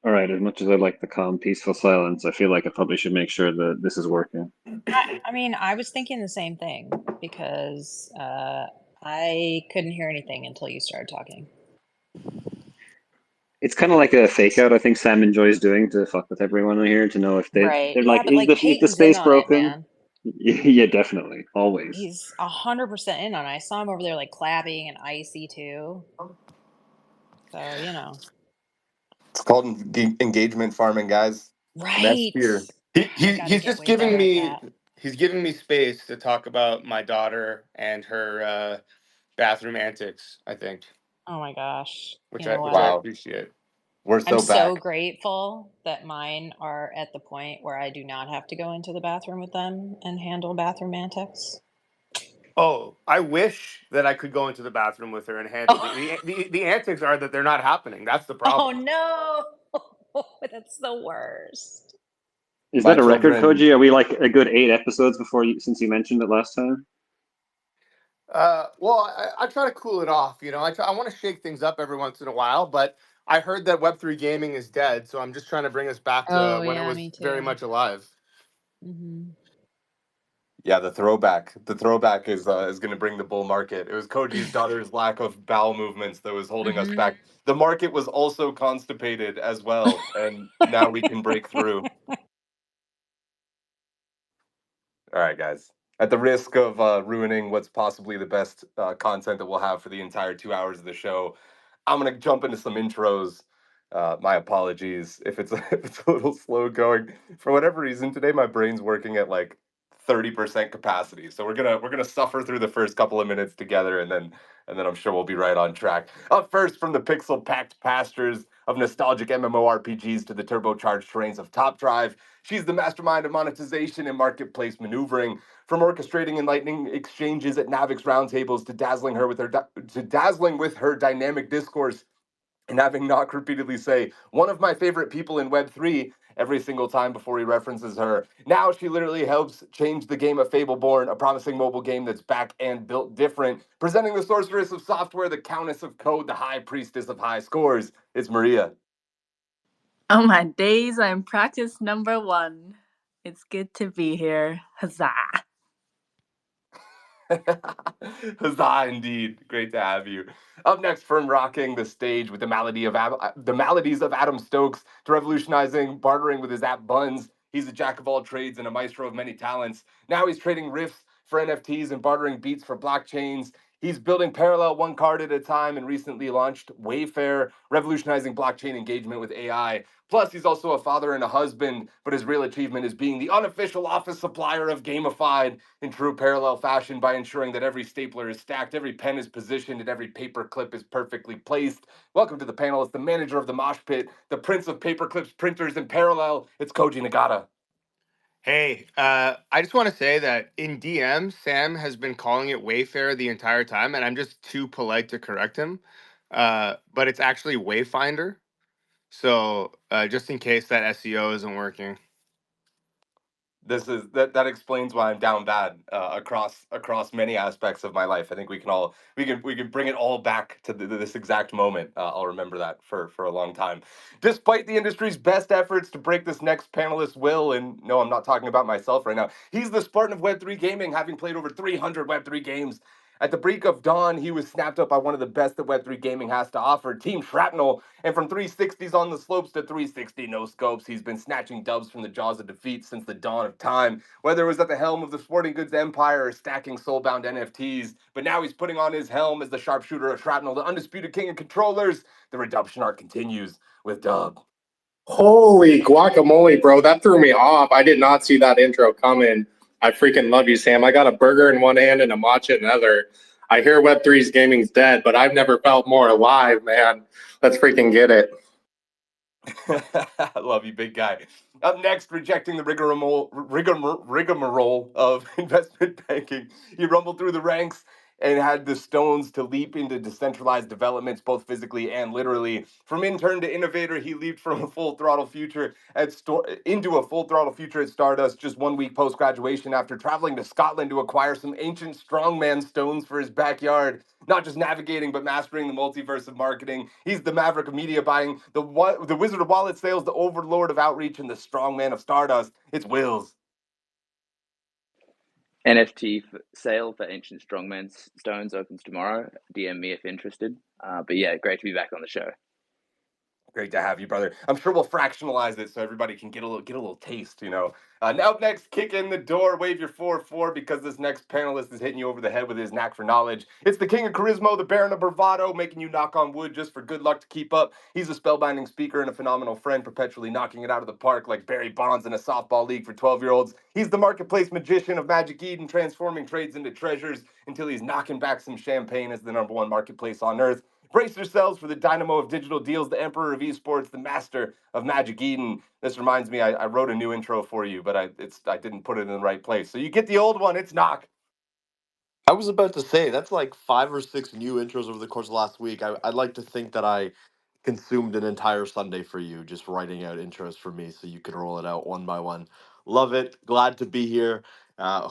All right, as much as I like the calm, peaceful silence, I feel like I probably should make sure that this is working. I mean, I was thinking the same thing because I couldn't hear anything until you started talking. It's kind of like a fake out I think Sam enjoys doing to fuck with everyone in here to know if Right. they're Yeah, like, but like is the Peyton's in space on it, broken? man. Yeah, definitely. Always. He's 100% in on it. I saw him over there like clapping and icy too. So, It's called engagement farming, guys. And that's Right. here. I got to He's get just way better giving at me that. he's giving me space to talk about my daughter and her bathroom antics, I think, Oh my gosh. which You I know which I what? Wow. appreciate. We're I'm so so back. grateful that mine are at the point where I do not have to go into the bathroom with them and handle bathroom antics. Oh, I wish that I could go into the bathroom with her and handle the antics are that they're not happening. That's the Oh problem. no. That's the worst. Is My that a record, children, Koji? Are we like a good 8 episodes before you since you mentioned it last time? Well, I try to cool it off. I want to shake things up every once in a while, but I heard that Web3 gaming is dead, so I'm just trying to bring us back to Oh when it yeah, me was very too. much alive. Hmm. yeah, the throwback. The throwback is going to bring the bull market. It was Koji's daughter's lack of bowel movements that was holding us Hmm. back. The market was also constipated as well, and now we can break through. All right, guys. At the risk of ruining what's possibly the best content that we'll have for the entire 2 hours of the show, I'm gonna jump into some intros. My apologies if it's if it's a little slow going. For whatever reason, today my brain's working at like 30% capacity. So we're gonna suffer through the first couple of minutes together, and then I'm sure we'll be right on track. Up first, from the pixel-packed pastures of nostalgic MMORPGs to the turbocharged terrains of Top Drive, she's the mastermind of monetization and marketplace maneuvering. From orchestrating enlightening exchanges at Navix roundtables to dazzling with her dynamic discourse, and having Knock repeatedly say, one of my favorite people in Web3 every single time before he references her. Now she literally helps change the game of Fableborn, a promising mobile game that's back and built different. Presenting the sorceress of software, the countess of code, the high priestess of high scores. It's Maria. On my days, I'm practice number one. It's good to be here. Huzzah. Huzzah, indeed. Great to have you. Up next, from rocking the stage with the melodies of Adam Stokes to revolutionizing bartering with his app Buns. He's a jack of all trades and a maestro of many talents. Now he's trading riffs for NFTs and bartering beats for blockchains. He's building parallel one card at a time and recently launched Wayfair, revolutionizing blockchain engagement with AI. Plus, he's also a father and a husband, but his real achievement is being the unofficial office supplier of Gamified in true parallel fashion by ensuring that every stapler is stacked, every pen is positioned, and every paper clip is perfectly placed. Welcome to the panelist, the manager of the mosh pit, the prince of paper clips, printers, and parallel. It's Koji Nagata. Hey, I just want to say that in DM, Sam has been calling it Wayfair the entire time, and I'm just too polite to correct him. But it's actually Wayfinder. So just in case that SEO isn't working. That explains why I'm down bad across many aspects of my life. I think we can bring it all back to this exact moment. I'll remember that for a long time. Despite the industry's best efforts to break this next panelist will, and no, I'm not talking about myself right now. He's the Spartan of Web3 gaming, having played over 300 Web3 games. At the break of dawn, he was snapped up by one of the best that Web3 gaming has to offer, Team Shrapnel. And from 360s on the slopes to 360 no scopes, he's been snatching dubs from the jaws of defeat since the dawn of time. Whether it was at the helm of the sporting goods empire or stacking soulbound NFTs, but now he's putting on his helm as the sharpshooter of Shrapnel, the undisputed king of controllers. The redemption arc continues with Dub. Holy guacamole, bro. That threw me off. I did not see that intro coming. I freaking love you, Sam. I got a burger in one hand and a matcha in the other. I hear Web3's gaming's dead, but I've never felt more alive, man. Let's freaking get it. I love you, big guy. Up next, rejecting the rigmarole of investment banking, he rumbled through the ranks and had the stones to leap into decentralized developments, both physically and literally. From intern to innovator, he leaped from a full throttle future into a full throttle future at Stardust just 1 week post graduation after traveling to Scotland to acquire some ancient strongman stones for his backyard. not just navigating, but mastering the multiverse of marketing. He's the maverick of media buying, the wizard of wallet sales, the overlord of outreach, and the strongman of Stardust. It's Wills. NFT sale for Ancient Strongman Stones opens tomorrow. DM me if interested. But yeah, great to be back on the show. Great to have you, brother. I'm sure we'll fractionalize it so everybody can get a little taste, you know. Now up next, kick in the door, wave your 4-4 because this next panelist is hitting you over the head with his knack for knowledge. It's the king of charisma, the baron of bravado, making you knock on wood just for good luck to keep up. He's a spellbinding speaker and a phenomenal friend, perpetually knocking it out of the park like Barry Bonds in a softball league for 12-year-olds. He's the marketplace magician of Magic Eden, transforming trades into treasures until he's knocking back some champagne as the #1 marketplace on earth. Brace yourselves for the dynamo of digital deals, the emperor of esports, the master of Magic Eden. This reminds me, I wrote a new intro for you, but I didn't put it in the right place. So you get the old one. It's Knock. I was about to say that's like 5 or 6 new intros over the course of last week. I'd like to think that I consumed an entire Sunday for you, just writing out intros for me so you could roll it out one by one. Love it. Glad to be here.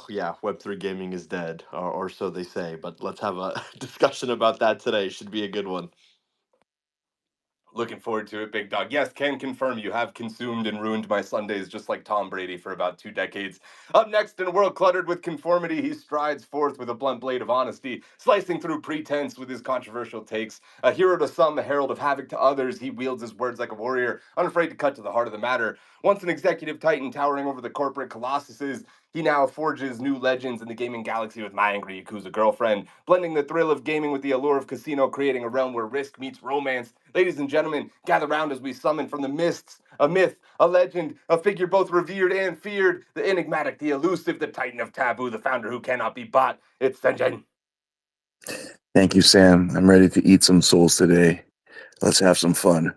Yeah, Web3 gaming is dead, or so they say. But let's have a discussion about that today. Should be a good one. Looking forward to it, big dog. Yes, can confirm you have consumed and ruined my Sundays just like Tom Brady for about 2 decades. Up next, in a world cluttered with conformity, he strides forth with a blunt blade of honesty, slicing through pretense with his controversial takes. A hero to some, a herald of havoc to others, he wields his words like a warrior, unafraid to cut to the heart of the matter. Once an executive titan towering over the corporate colossuses, he now forges new legends in the gaming galaxy with my angry Yakuza girlfriend, blending the thrill of gaming with the allure of casino, creating a realm where risk meets romance. Ladies and gentlemen, gather round as we summon from the mists a myth, a legend, a figure both revered and feared, the enigmatic, the elusive, the titan of taboo, the founder who cannot be bought. It's Senjin. Thank you, Sam. I'm ready to eat some souls today. Let's have some fun.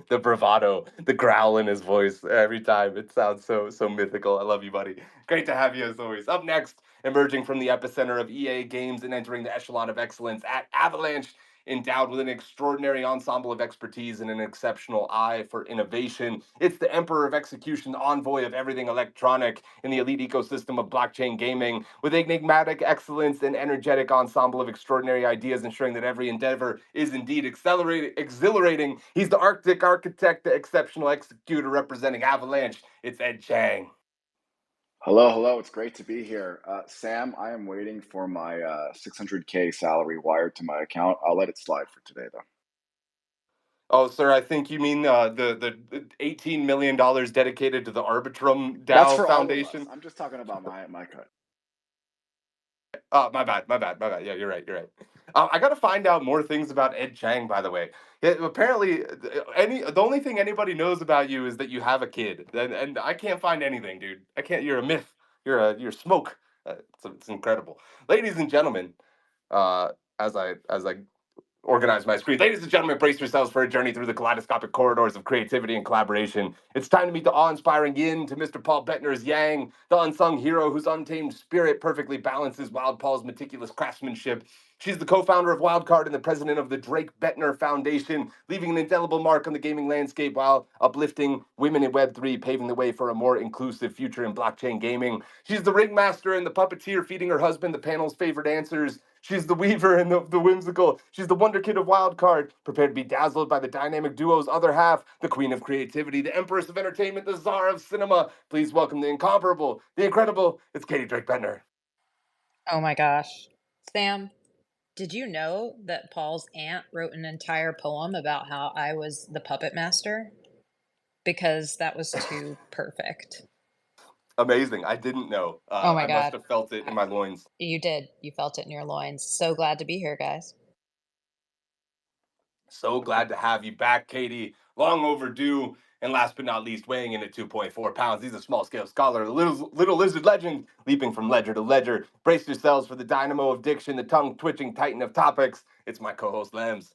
The bravado, the growl in his voice every time. It sounds so mythical. I love you, buddy. Great to have you as always. Up next, emerging from the epicenter of EA games and entering the echelon of excellence at Avalanche, endowed with an extraordinary ensemble of expertise and an exceptional eye for innovation. It's the emperor of execution, the envoy of everything electronic in the elite ecosystem of blockchain gaming, with enigmatic excellence and energetic ensemble of extraordinary ideas, ensuring that every endeavor is indeed exhilarating. He's the Arctic architect, the exceptional executor representing Avalanche. It's Ed Chang. Hello. It's great to be here. Sam, I am waiting for my $600K salary wired to my account. I'll let it slide for today, though. Oh, sir, I think you mean the $18 million dedicated to the Arbitrum That's DAO for Foundation. all of us. I'm just talking about my cut. Oh, my bad. Yeah, you're right. I got to find out more things about Ed Chang, by the way. Apparently, the only thing anybody knows about you is that you have a kid, and I can't find anything, dude. I can't. You're a myth. You're smoke. It's incredible, ladies and gentlemen. As I organize my screen. Ladies and gentlemen, brace yourselves for a journey through the kaleidoscopic corridors of creativity and collaboration. It's time to meet the awe-inspiring yin to Mr. Paul Bettner's yang, the unsung hero whose untamed spirit perfectly balances Wild Paul's meticulous craftsmanship. She's the co-founder of Wildcard and the president of the Drake Bettner Foundation, leaving an indelible mark on the gaming landscape while uplifting women in Web3, paving the way for a more inclusive future in blockchain gaming. She's the ringmaster and the puppeteer, feeding her husband the panel's favorite answers. She's the weaver and the whimsical. She's the wonder kid of Wildcard, prepared to be dazzled by the dynamic duo's other half, the queen of creativity, the empress of entertainment, the czar of cinema. Please welcome the incomparable, the incredible. It's Katie Drake Bettner. Oh my gosh. Sam, did you know that Paul's aunt wrote an entire poem about how I was the puppet master? Because that was too perfect. Amazing. I didn't know. Oh my I must God. have felt it in my loins. You did. You felt it in your loins. So glad to be here, guys. So glad to have you back, Katie. Long overdue. And last but not least, weighing in at 2.4 pounds, he's a small-scale scholar, a little lizard legend, leaping from ledger to ledger. Brace yourselves for the dynamo of diction, the tongue-twitching titan of topics. It's my co-host, Lems.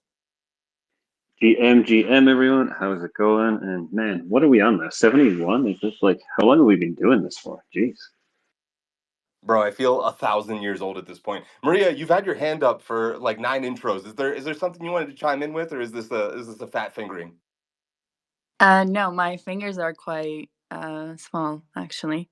GM, everyone. How's it going? And man, what are we on now? 71? Is this like, how long have we been doing this for? Jeez. Bro, I feel 1,000 years old at this point. Maria, you've had your hand up for like 9 intros. Is there something you wanted to chime in with, or is this a fat fingering? No, my fingers are quite small, actually.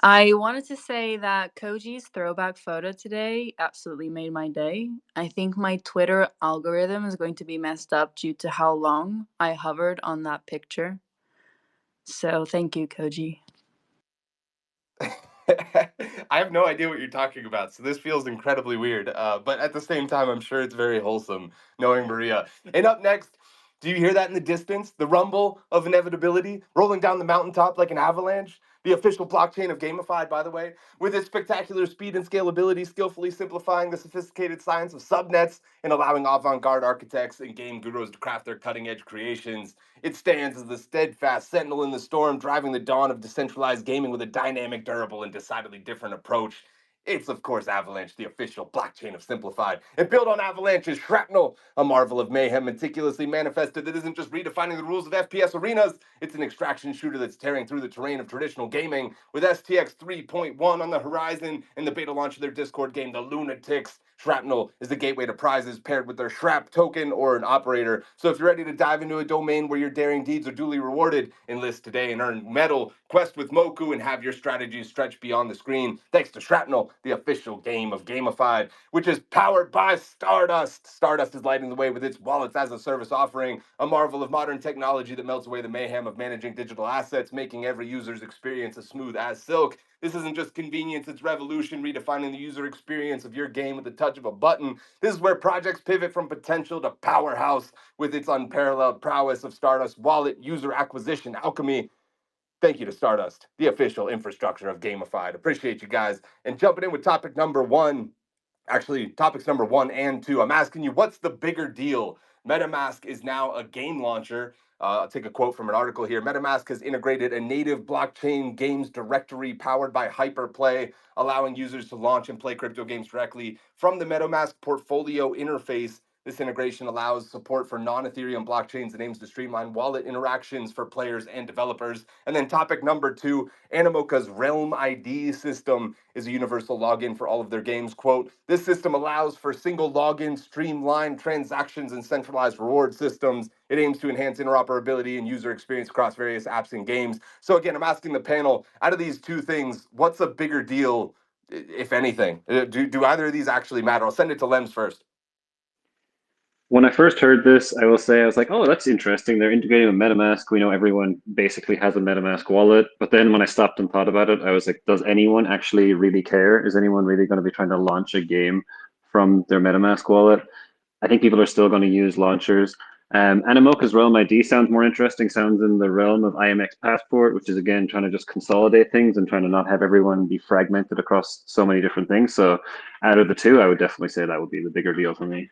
I wanted to say that Koji's throwback photo today absolutely made my day. I think my Twitter algorithm is going to be messed up due to how long I hovered on that picture. So thank you, Koji. I have no idea what you're talking about, so this feels incredibly weird. But at the same time, I'm sure it's very wholesome knowing Maria. And up next, do you hear that in the distance? The rumble of inevitability rolling down the mountaintop like an avalanche? The official blockchain of Gamified, by the way, with its spectacular speed and scalability, skillfully simplifying the sophisticated science of subnets and allowing avant garde architects and game gurus to craft their cutting edge creations. It stands as the steadfast sentinel in the storm, driving the dawn of decentralized gaming with a dynamic, durable, and decidedly different approach. It's, of course, Avalanche, the official blockchain of Simplified. And built on Avalanche's Shrapnel, a marvel of mayhem meticulously manifested that isn't just redefining the rules of FPS arenas, it's an extraction shooter that's tearing through the terrain of traditional gaming. With STX 3.1 on the horizon and the beta launch of their Discord game, The Lunatics, Shrapnel is the gateway to prizes paired with their Shrap token or an operator. So if you're ready to dive into a domain where your daring deeds are duly rewarded, enlist today and earn metal, quest with Moku, and have your strategies stretch beyond the screen. Thanks to Shrapnel, the official game of Gamified, which is powered by Stardust. Stardust is lighting the way with its wallets as a service offering, a marvel of modern technology that melts away the mayhem of managing digital assets, making every user's experience as smooth as silk. This isn't just convenience, it's revolution, redefining the user experience of your game with the touch of a button. This is where projects pivot from potential to powerhouse with its unparalleled prowess of Stardust wallet, user acquisition, alchemy. Thank you to Stardust, the official infrastructure of Gamified. Appreciate you guys. And jumping in with topic number one, actually topics number 1 and 2. I'm asking you, what's the bigger deal? Metamask is now a game launcher. I'll take a quote from an article here. Metamask has integrated a native blockchain games directory powered by Hyperplay, allowing users to launch and play crypto games directly from the Metamask portfolio interface. This integration allows support for non-Ethereum blockchains and aims to streamline wallet interactions for players and developers. And then topic number 2, Animoca's Realm ID system is a universal login for all of their games. Quote, this system allows for single login, streamlined transactions, and centralized reward systems. It aims to enhance interoperability and user experience across various apps and games. So again, I'm asking the panel, out of these two things, what's a bigger deal, if anything? Do either of these actually matter? I'll send it to Lems first. When I first heard this, I will say I was like, oh, that's interesting. They're integrating with MetaMask. We know everyone basically has a MetaMask wallet. But then when I stopped and thought about it, I was like, does anyone actually really care? Is anyone really going to be trying to launch a game from their MetaMask wallet? I think people are still going to use launchers. Animoca's Realm ID sounds more interesting, sounds in the realm of IMX Passport, which is, again, trying to just consolidate things and trying to not have everyone be fragmented across so many different things. So out of the two, I would definitely say that would be the bigger deal for me.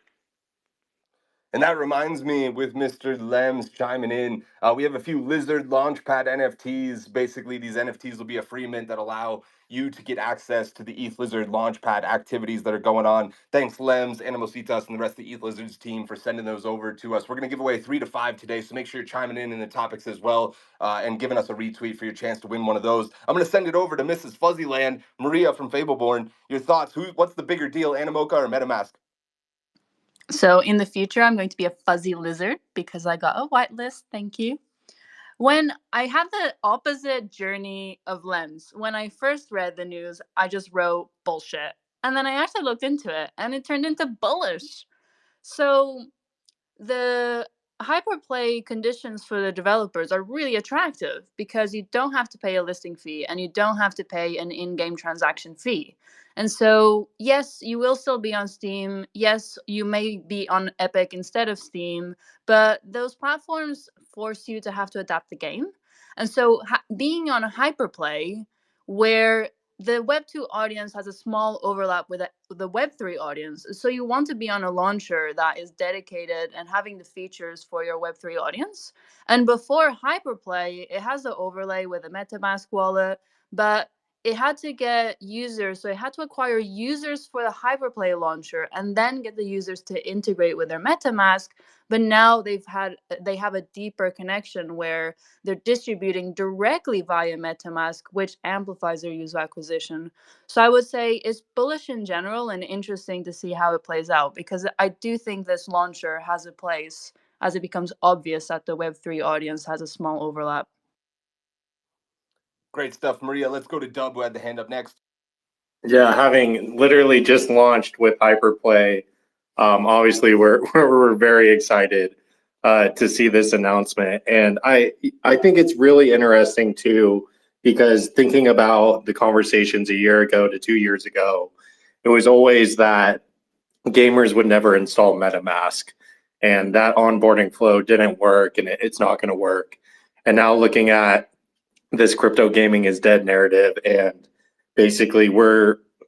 And that reminds me, with Mr. Lems chiming in, we have a few Lizard Launchpad NFTs. Basically, these NFTs will be a free mint that allow you to get access to the ETH Lizard Launchpad activities that are going on. Thanks, Lems, Animositas, and the rest of the ETH Lizards team for sending those over to us. We're going to give away 3 to 5 today, so make sure you're chiming in the topics as well and giving us a retweet for your chance to win one of those. I'm going to send it over to Mrs. Fuzzyland, Maria from Fableborn. Your thoughts? What's the bigger deal, Animoca or MetaMask? So in the future, I'm going to be a fuzzy lizard because I got a whitelist. Thank you. When I had the opposite journey of Lems, when I first read the news, I just wrote bullshit. And then I actually looked into it and it turned into bullish. So the hyperplay conditions for the developers are really attractive because you don't have to pay a listing fee and you don't have to pay an in-game transaction fee. And so, yes, you will still be on Steam. Yes, you may be on Epic instead of Steam, but those platforms force you to have to adapt the game. And so being on a hyperplay where the Web2 audience has a small overlap with the Web3 audience. So you want to be on a launcher that is dedicated and having the features for your Web3 audience. And before Hyperplay, it has the overlay with a MetaMask wallet, but it had to get users. So it had to acquire users for the Hyperplay launcher and then get the users to integrate with their MetaMask. But now they have a deeper connection where they're distributing directly via MetaMask, which amplifies their user acquisition. So I would say it's bullish in general and interesting to see how it plays out, because I do think this launcher has a place as it becomes obvious that the Web3 audience has a small overlap. Great stuff, Maria. Let's go to Dub, who had the hand up next. Yeah, having literally just launched with Hyperplay, obviously we're very excited to see this announcement, and I think it's really interesting too, because thinking about the conversations a year ago to 2 years ago, it was always that gamers would never install MetaMask, and that onboarding flow didn't work, and it's not going to work. And now looking at this crypto gaming is dead narrative, and basically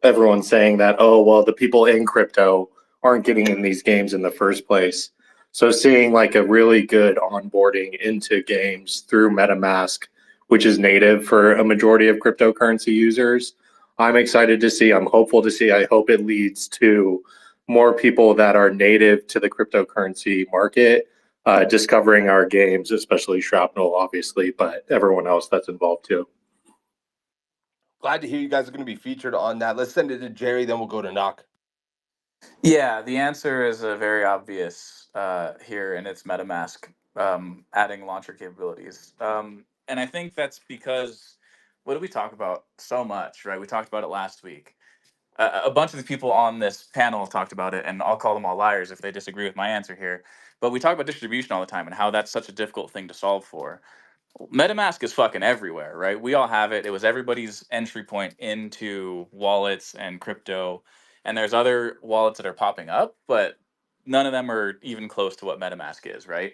everyone's saying that, oh well, the people in crypto aren't getting in these games in the first place. So seeing like a really good onboarding into games through MetaMask, which is native for a majority of cryptocurrency users, I'm excited to see. I'm hopeful to see. I hope it leads to more people that are native to the cryptocurrency market discovering our games, especially Shrapnel, obviously, but everyone else that's involved too. Glad to hear you guys are going to be featured on that. Let's send it to Jerry, then we'll go to Knock. Yeah, the answer is very obvious here, and it's MetaMask adding launcher capabilities. And I think that's because what did we talk about so much, right? We talked about it last week. A bunch of the people on this panel talked about it, and I'll call them all liars if they disagree with my answer here. But we talk about distribution all the time and how that's such a difficult thing to solve for. MetaMask is fucking everywhere, right? We all have it. It was everybody's entry point into wallets and crypto. And there's other wallets that are popping up, but none of them are even close to what MetaMask is, right?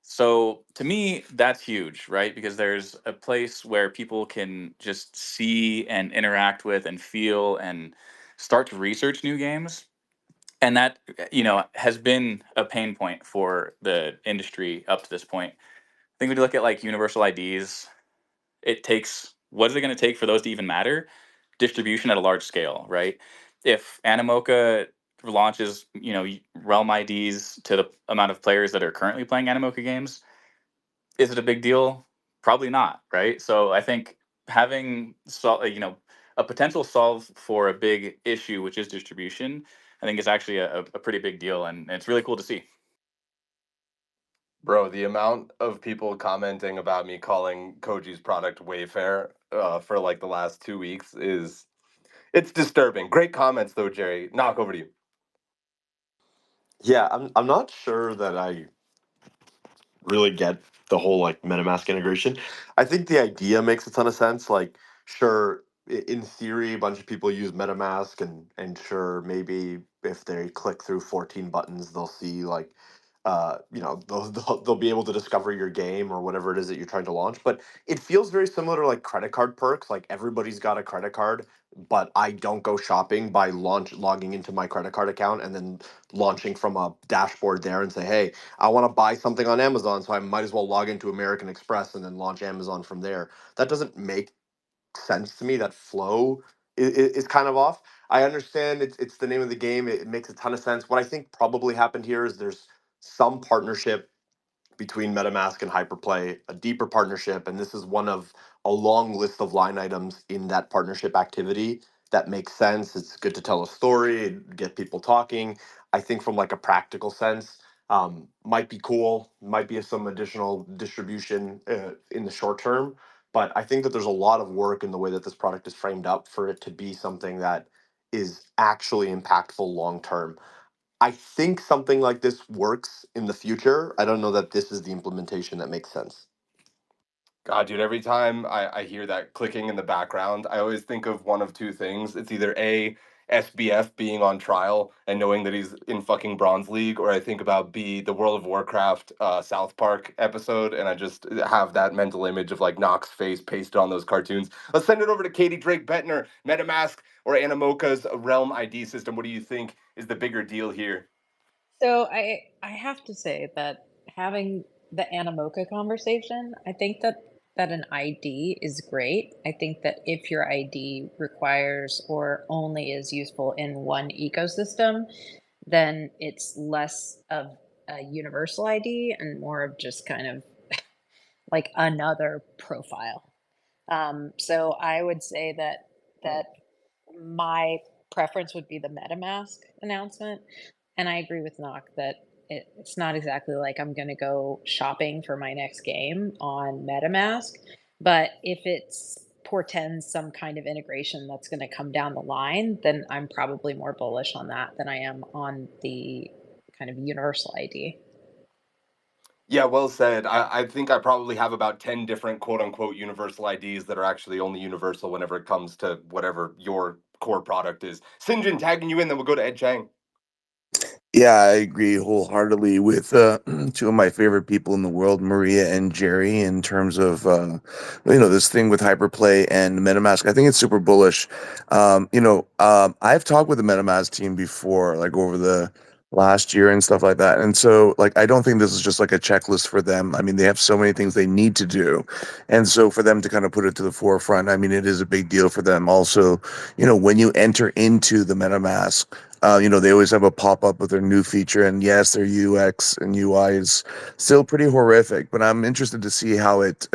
So to me, that's huge, right? Because there's a place where people can just see and interact with and feel and start to research new games. And that, has been a pain point for the industry up to this point. I think when you look at like universal IDs, it takes what is it going to take for those to even matter? Distribution at a large scale, right? If Animoca launches, realm IDs to the amount of players that are currently playing Animoca games, is it a big deal? Probably not, right? So I think having a potential solve for a big issue, which is distribution, I think is actually a pretty big deal, and it's really cool to see. Bro, the amount of people commenting about me calling Koji's product Wayfair for like the last 2 weeks it's disturbing. Great comments though, Jerry. Knock, over to you. Yeah, I'm not sure that I really get the whole like MetaMask integration. I think the idea makes a ton of sense. Like, sure, in theory, a bunch of people use MetaMask, and sure, maybe if they click through 14 buttons, they'll see like, they'll be able to discover your game or whatever it is that you're trying to launch. But it feels very similar to like credit card perks. Like everybody's got a credit card, but I don't go shopping by logging into my credit card account and then launching from a dashboard there and say, hey, I want to buy something on Amazon, so I might as well log into American Express and then launch Amazon from there. That doesn't make sense to me. That flow is kind of off. I understand it's the name of the game. It makes a ton of sense. What I think probably happened here is there's some partnership between MetaMask and Hyperplay, a deeper partnership, and this is one of a long list of line items in that partnership activity that makes sense. It's good to tell a story, get people talking. I think from like a practical sense, might be cool, might be some additional distribution in the short term, but I think that there's a lot of work in the way that this product is framed up for it to be something that is actually impactful long term. I think something like this works in the future. I don't know that this is the implementation that makes sense. God, dude, every time I hear that clicking in the background, I always think of one of two things. It's either A, SBF being on trial and knowing that he's in fucking Bronze League, or I think about B, the World of Warcraft South Park episode, and I just have that mental image of like Nox's face pasted on those cartoons. Let's send it over to Katie Drake Bettner, MetaMask or Animoca's Realm ID system. What do you think is the bigger deal here? So I have to say that having the Animoca conversation, I think that an ID is great. I think that if your ID requires or only is useful in one ecosystem, then it's less of a universal ID and more of just kind of like another profile. So I would say that my preference would be the MetaMask announcement, and I agree with Nock that it's not exactly like I'm going to go shopping for my next game on MetaMask, but if it's portends some kind of integration that's going to come down the line, then I'm probably more bullish on that than I am on the kind of universal ID. Yeah, well said. I think I probably have about 10 different quote unquote universal IDs that are actually only universal whenever it comes to whatever your core product is. Sinjin, tagging you in, then we'll go to Ed Chang. Yeah, I agree wholeheartedly with two of my favorite people in the world, Maria and Jerry, in terms of this thing with hyperplay and MetaMask. I think it's super bullish. I've talked with the MetaMask team before, like over the last year and stuff like that. And so, like, I don't think this is just like a checklist for them. I mean, they have so many things they need to do, and so for them to kind of put it to the forefront, I mean, it is a big deal for them. Also, when you enter into the MetaMask. They always have a pop up with their new feature, and yes, their UX and UI is still pretty horrific. But I'm interested to see how it,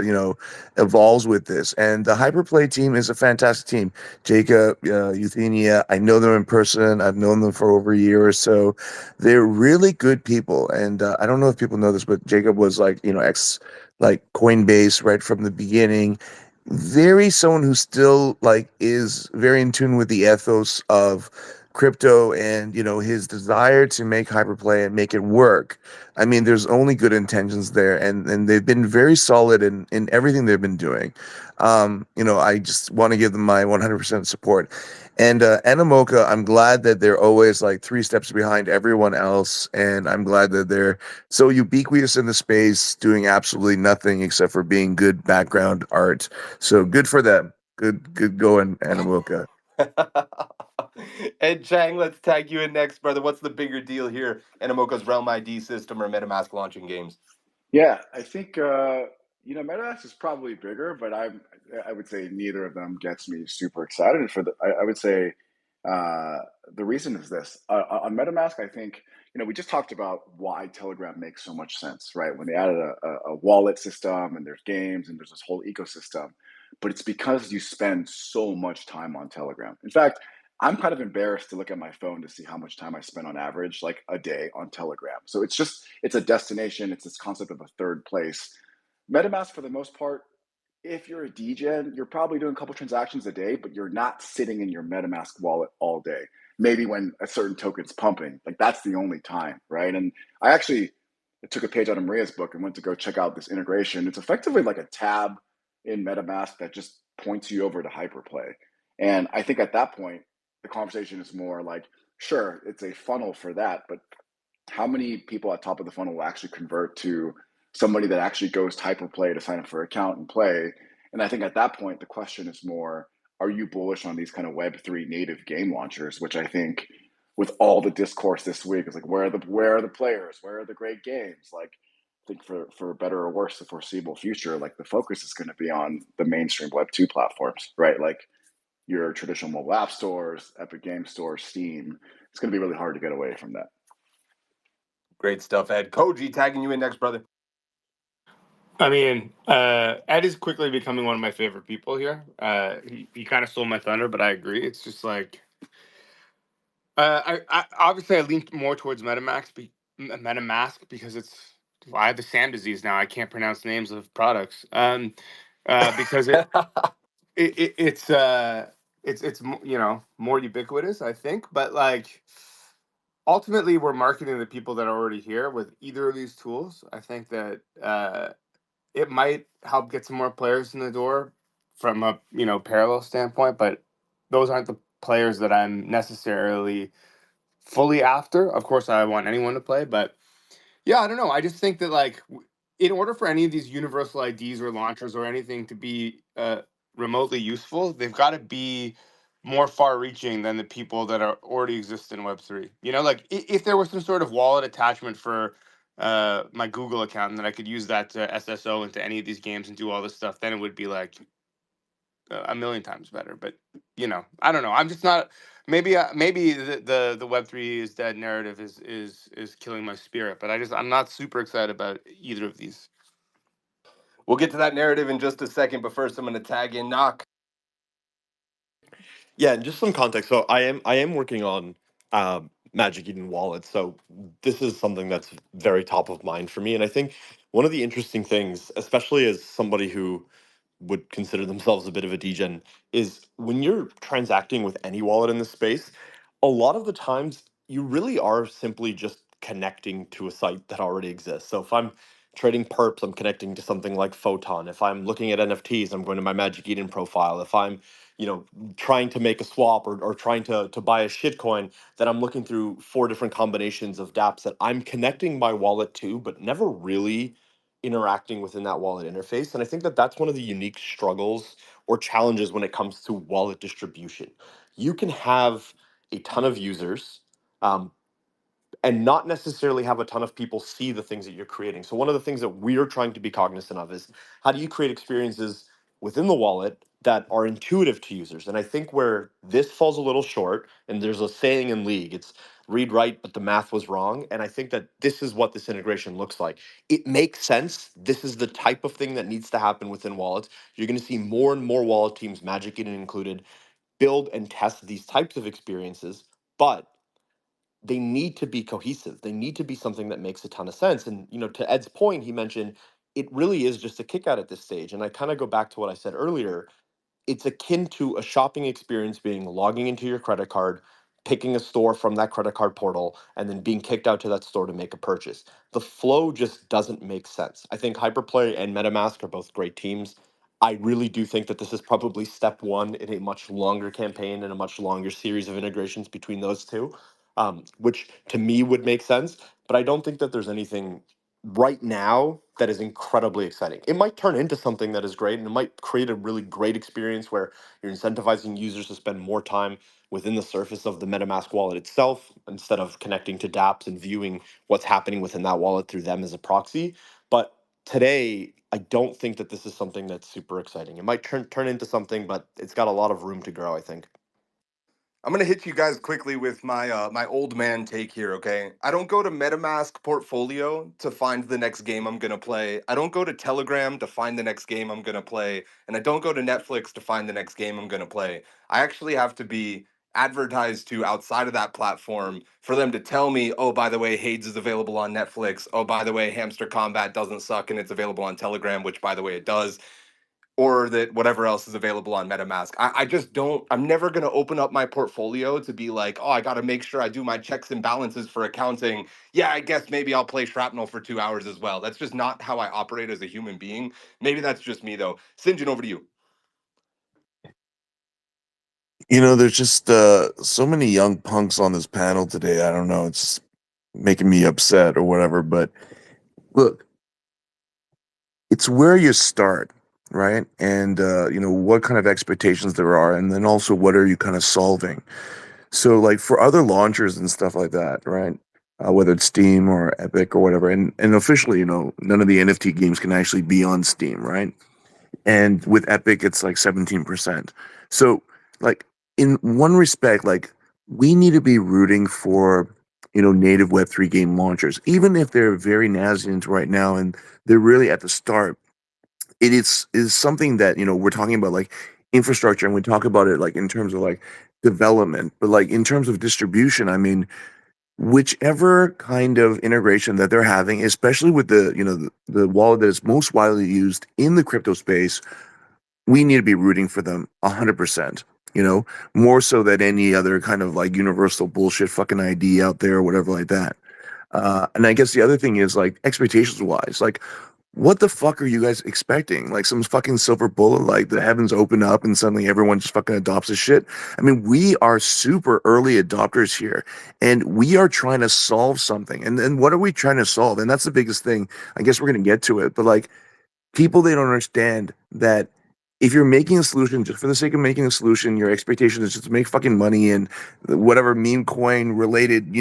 evolves with this. And the Hyperplay team is a fantastic team. Jacob, Euthenia, I know them in person. I've known them for over a year or so. They're really good people, and I don't know if people know this, but Jacob was ex Coinbase right from the beginning. Very someone who still is very in tune with the ethos of crypto and his desire to make hyperplay and make it work. I mean, there's only good intentions there, and they've been very solid in everything they've been doing. I just want to give them my 100% support. And Animoca, I'm glad that they're always like 3 steps behind everyone else, and I'm glad that they're so ubiquitous in the space, doing absolutely nothing except for being good background art. So good for them. Good going, Animoca. Ed Chang, let's tag you in next, brother. What's the bigger deal here? Animoca's Realm ID system or MetaMask launching games? Yeah, I think MetaMask is probably bigger, but I would say neither of them gets me super excited. I would say uh, the reason is this: on MetaMask, I think we just talked about why Telegram makes so much sense, right? When they added a wallet system and there's games and there's this whole ecosystem, but it's because you spend so much time on Telegram. In fact, I'm kind of embarrassed to look at my phone to see how much time I spend on average, like a day on Telegram. So it's a destination. It's this concept of a third place. MetaMask, for the most part, if you're a DGen, you're probably doing a couple transactions a day, but you're not sitting in your MetaMask wallet all day. Maybe when a certain token's pumping, like that's the only time, right? And I actually took a page out of Maria's book and went to go check out this integration. It's effectively like a tab in MetaMask that just points you over to Hyperplay. And I think at that point, the conversation is more like, sure, it's a funnel for that, but how many people at top of the funnel will actually convert to somebody that actually goes to Hyperplay to sign up for an account and play? And I think at that point, the question is more, are you bullish on these kind of Web3 native game launchers, which I think with all the discourse this week is like, where are the players? Where are the great games? Like, I think for better or worse, the foreseeable future, like the focus is going to be on the mainstream Web2 platforms, right? Like your traditional mobile app stores, Epic Game Store, Steam. It's going to be really hard to get away from that. Great stuff, Ed. Koji, tagging you in next, brother. I mean, Ed is quickly becoming one of my favorite people here. He kind of stole my thunder, but I agree. It's just like, I obviously I lean more towards MetaMask because I have the Sam disease now. I can't pronounce names of products. Because it's more ubiquitous, I think. But like, ultimately, we're marketing the people that are already here with either of these tools. I think that it might help get some more players in the door from a parallel standpoint, but those aren't the players that I'm necessarily fully after. Of course, I want anyone to play, but yeah, I don't know. I just think that like in order for any of these universal IDs or launchers or anything to be remotely useful, they've got to be more far-reaching than the people that are already exist in Web3. Like if there was some sort of wallet attachment for my Google account and that I could use that to SSO into any of these games and do all this stuff, then it would be like a million times better. But I don't know. I'm just not. Maybe the Web3 is dead narrative is killing my spirit. But I'm not super excited about either of these. We'll get to that narrative in just a second, but first I'm going to tag in Knock. Yeah, and just some context. So I am working on Magic Eden Wallet. So this is something that's very top of mind for me. And I think one of the interesting things, especially as somebody who would consider themselves a bit of a degen, is when you're transacting with any wallet in this space, a lot of the times you really are simply just connecting to a site that already exists. So if I'm trading perps, I'm connecting to something like Photon. If I'm looking at NFTs, I'm going to my Magic Eden profile. If I'm, trying to make a swap or trying to buy a shitcoin, then I'm looking through four different combinations of dApps that I'm connecting my wallet to, but never really interacting within that wallet interface. And I think that that's one of the unique struggles or challenges when it comes to wallet distribution. You can have a ton of users, um, and not necessarily have a ton of people see the things that you're creating. So one of the things that we're trying to be cognizant of is how do you create experiences within the wallet that are intuitive to users? And I think where this falls a little short, and there's a saying in League, it's read right, but the math was wrong. And I think that this is what this integration looks like. It makes sense. This is the type of thing that needs to happen within wallets. You're going to see more and more wallet teams, Magic Eden included, build and test these types of experiences. But they need to be cohesive. They need to be something that makes a ton of sense. And to Ed's point, he mentioned it really is just a kick out at this stage. And I kind of go back to what I said earlier. It's akin to a shopping experience being logging into your credit card, picking a store from that credit card portal, and then being kicked out to that store to make a purchase. The flow just doesn't make sense. I think Hyperplay and MetaMask are both great teams. I really do think that this is probably step one in a much longer campaign and a much longer series of integrations between those two, which to me would make sense. But I don't think that there's anything right now that is incredibly exciting. It might turn into something that is great and it might create a really great experience where you're incentivizing users to spend more time within the surface of the MetaMask wallet itself instead of connecting to dApps and viewing what's happening within that wallet through them as a proxy. But today, I don't think that this is something that's super exciting. It might turn into something, but it's got a lot of room to grow, I think. I'm gonna hit you guys quickly with my old man take here, okay? I don't go to MetaMask portfolio to find the next game I'm gonna play. I don't go to Telegram to find the next game I'm gonna play, and I don't go to Netflix to find the next game I'm gonna play. I actually have to be advertised to outside of that platform for them to tell me, oh, by the way, Hades is available on Netflix. Oh, by the way, Hamster Combat doesn't suck and it's available on Telegram, which by the way it does, or that whatever else is available on MetaMask. I just don't, I'm never going to open up my portfolio to be like, oh, I got to make sure I do my checks and balances for accounting. Yeah, I guess maybe I'll play Shrapnel for 2 hours as well. That's just not how I operate as a human being. Maybe that's just me though. St. John, over to you. There's just so many young punks on this panel today. I don't know. It's making me upset or whatever. But look, it's where you start, right? And what kind of expectations there are, and then also what are you kind of solving. So like for other launchers and stuff like that, right? Whether it's Steam or Epic or whatever, and officially, none of the NFT games can actually be on Steam, right? And with Epic, it's like 17%. So like in one respect, like we need to be rooting for native Web3 game launchers, even if they're very nascent right now and they're really at the start. It is something that we're talking about like infrastructure, and we talk about it like in terms of like development, but like in terms of distribution, I mean, whichever kind of integration that they're having, especially with the wallet that is most widely used in the crypto space, we need to be rooting for them 100%. More so than any other kind of like universal bullshit fucking ID out there or whatever like that. And I guess the other thing is like expectations wise, like what the fuck are you guys expecting? Like some fucking silver bullet, like the heavens open up and suddenly everyone just fucking adopts this shit? I mean, we are super early adopters here and we are trying to solve something. And then what are we trying to solve? And that's the biggest thing. I guess we're going to get to it. But like people, they don't understand that if you're making a solution just for the sake of making a solution, your expectation is just to make fucking money and whatever meme coin related,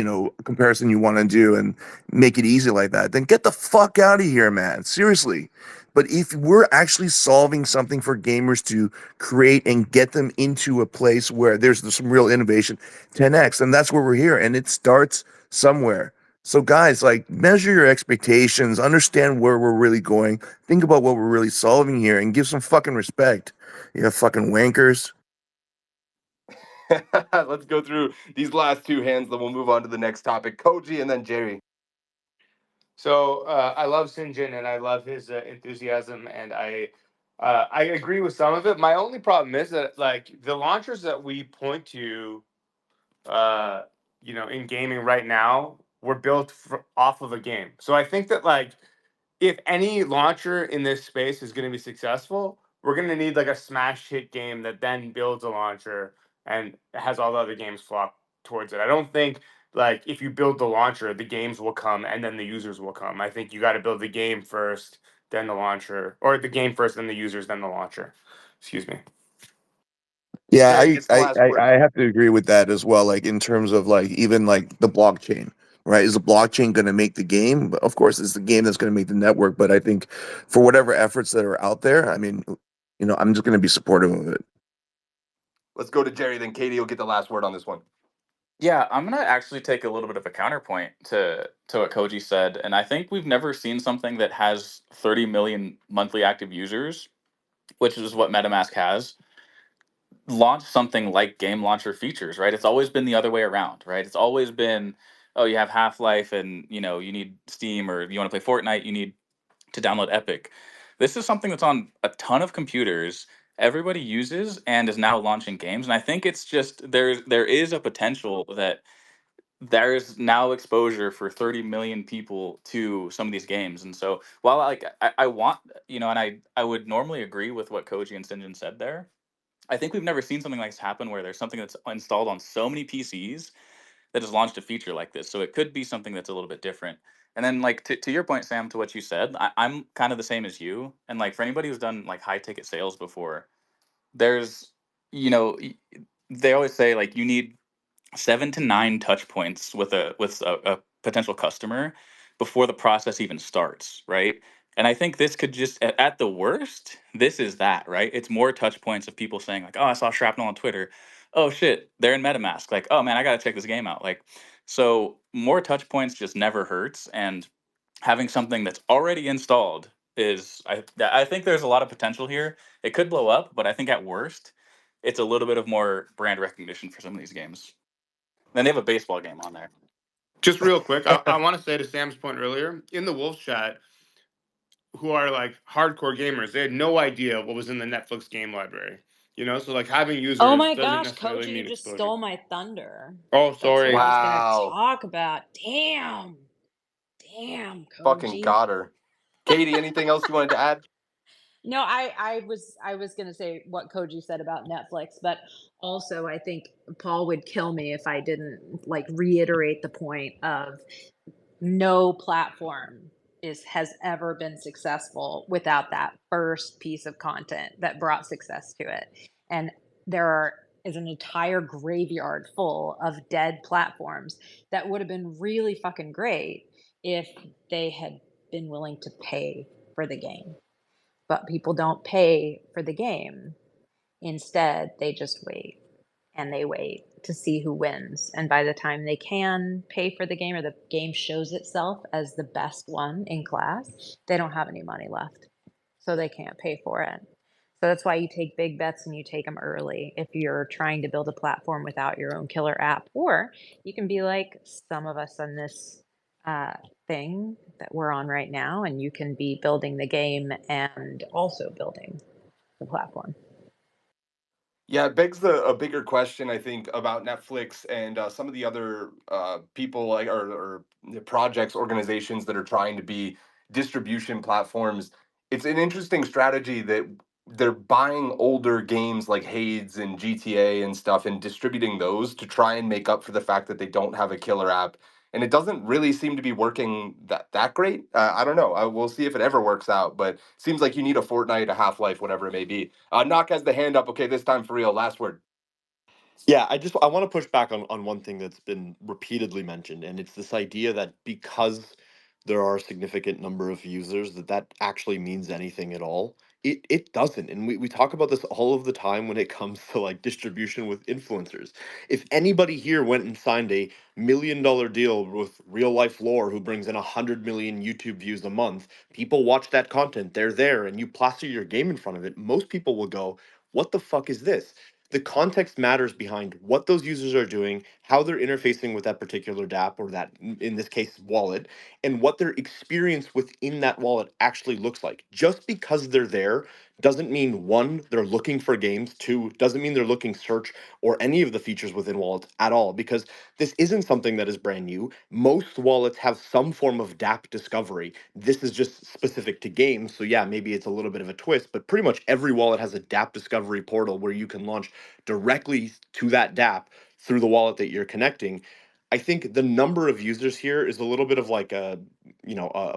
comparison you want to do and make it easy like that, then get the fuck out of here, man. Seriously. But if we're actually solving something for gamers to create and get them into a place where there's some real innovation, 10x, and that's where we're here. And it starts somewhere. So guys, like measure your expectations, understand where we're really going, think about what we're really solving here, and give some fucking respect. You fucking wankers. Let's go through these last two hands, then we'll move on to the next topic. Koji and then Jerry. So I love Sinjin and I love his enthusiasm, and I I agree with some of it. My only problem is that like the launchers that we point to, uh, in gaming right now, were built off of a game. So I think that like if any launcher in this space is going to be successful, we're going to need like a smash hit game that then builds a launcher and has all the other games flock towards it. I don't think like if you build the launcher, the games will come and then the users will come. I think you got to build the game first, then the launcher, or the game first, then the users, then the launcher. Excuse me. Yeah, Jerry gets the last word. I have to agree with that as well. Like in terms of like even like the blockchain, right? Is the blockchain going to make the game? Of course, it's the game that's going to make the network. But I think for whatever efforts that are out there, I mean, I'm just going to be supportive of it. Let's go to Jerry, then Katie will get the last word on this one. Yeah, I'm gonna actually take a little bit of a counterpoint to what Koji said, and I think we've never seen something that has 30 million monthly active users, which is what MetaMask has, launch something like game launcher features, right? It's always been the other way around, right? It's always been, oh, you have Half-Life and you need Steam, or you want to play Fortnite, you need to download Epic. This is something that's on a ton of computers, everybody uses, and is now launching games. And I think it's just there is a potential that there's now exposure for 30 million people to some of these games. And so while I want, and I would normally agree with what Koji and Sinjin said there, I think we've never seen something like this happen where there's something that's installed on so many PCs that has launched a feature like this. So it could be something that's a little bit different. And then like to your point, Sam, to what you said, I'm kind of the same as you. And like for anybody who's done like high ticket sales before, there's, you know, y- they always say like you need 7 to 9 touch points with a potential customer before the process even starts, right? And I think this could just at the worst, this is that, right? It's more touch points of people saying like, "Oh, I saw Shrapnel on Twitter. Oh shit, they're in MetaMask. Like, oh man, I gotta check this game out." Like, so more touch points just never hurts, and having something that's already installed is I think there's a lot of potential here. It could blow up, but I think at worst, it's a little bit of more brand recognition for some of these games. Then they have a baseball game on there. Just real quick, I want to say to Sam's point earlier, in the Wolf chat, who are like hardcore gamers, they had no idea what was in the Netflix game library. So like having Oh users my doesn't gosh, necessarily Koji, you mean just exposure. stole my thunder. Oh, That's what I sorry. was gonna Wow. talk about. Damn, Fucking Koji. got her. Katie, anything else you wanted to add? No, I was gonna say what Koji said about Netflix, but also I think Paul would kill me if I didn't like reiterate the point of no platform has ever been successful without that first piece of content that brought success to it. And is an entire graveyard full of dead platforms that would have been really fucking great if they had been willing to pay for the game. But people don't pay for the game. Instead, they just wait and they wait to see who wins. And by the time they can pay for the game or the game shows itself as the best one in class, they don't have any money left. So they can't pay for it. So that's why you take big bets and you take them early if you're trying to build a platform without your own killer app. Or you can be like some of us on this uh, thing that we're on right now, and you can be building the game and also building the platform. Yeah, it begs a bigger question, I think, about Netflix and some of the other people like or the projects, organizations that are trying to be distribution platforms. It's an interesting strategy that they're buying older games like Hades and GTA and stuff and distributing those to try and make up for the fact that they don't have a killer app. And it doesn't really seem to be working that great. I don't know. We'll see if it ever works out. But it seems like you need a Fortnite, a Half Life, whatever it may be. Knock has the hand up. Okay, this time for real. Last word. Yeah, I want to push back on one thing that's been repeatedly mentioned, and it's this idea that because there are a significant number of users, that actually means anything at all. It doesn't, and we talk about this all of the time when it comes to like distribution with influencers. If anybody here went and signed a $1 million deal with real life lore who brings in 100 million YouTube views a month, people watch that content, they're there, and you plaster your game in front of it, most people will go, "What the fuck is this?" The context matters behind what those users are doing, how they're interfacing with that particular DApp or that, in this case, wallet, and what their experience within that wallet actually looks like. Just because they're there doesn't mean, one, they're looking for games, two, doesn't mean they're looking search or any of the features within wallets at all, because this isn't something that is brand new. Most wallets have some form of DApp discovery. This is just specific to games, so yeah, maybe it's a little bit of a twist, but pretty much every wallet has a DApp discovery portal where you can launch directly to that DApp through the wallet that you're connecting. I think the number of users here is a little bit of like a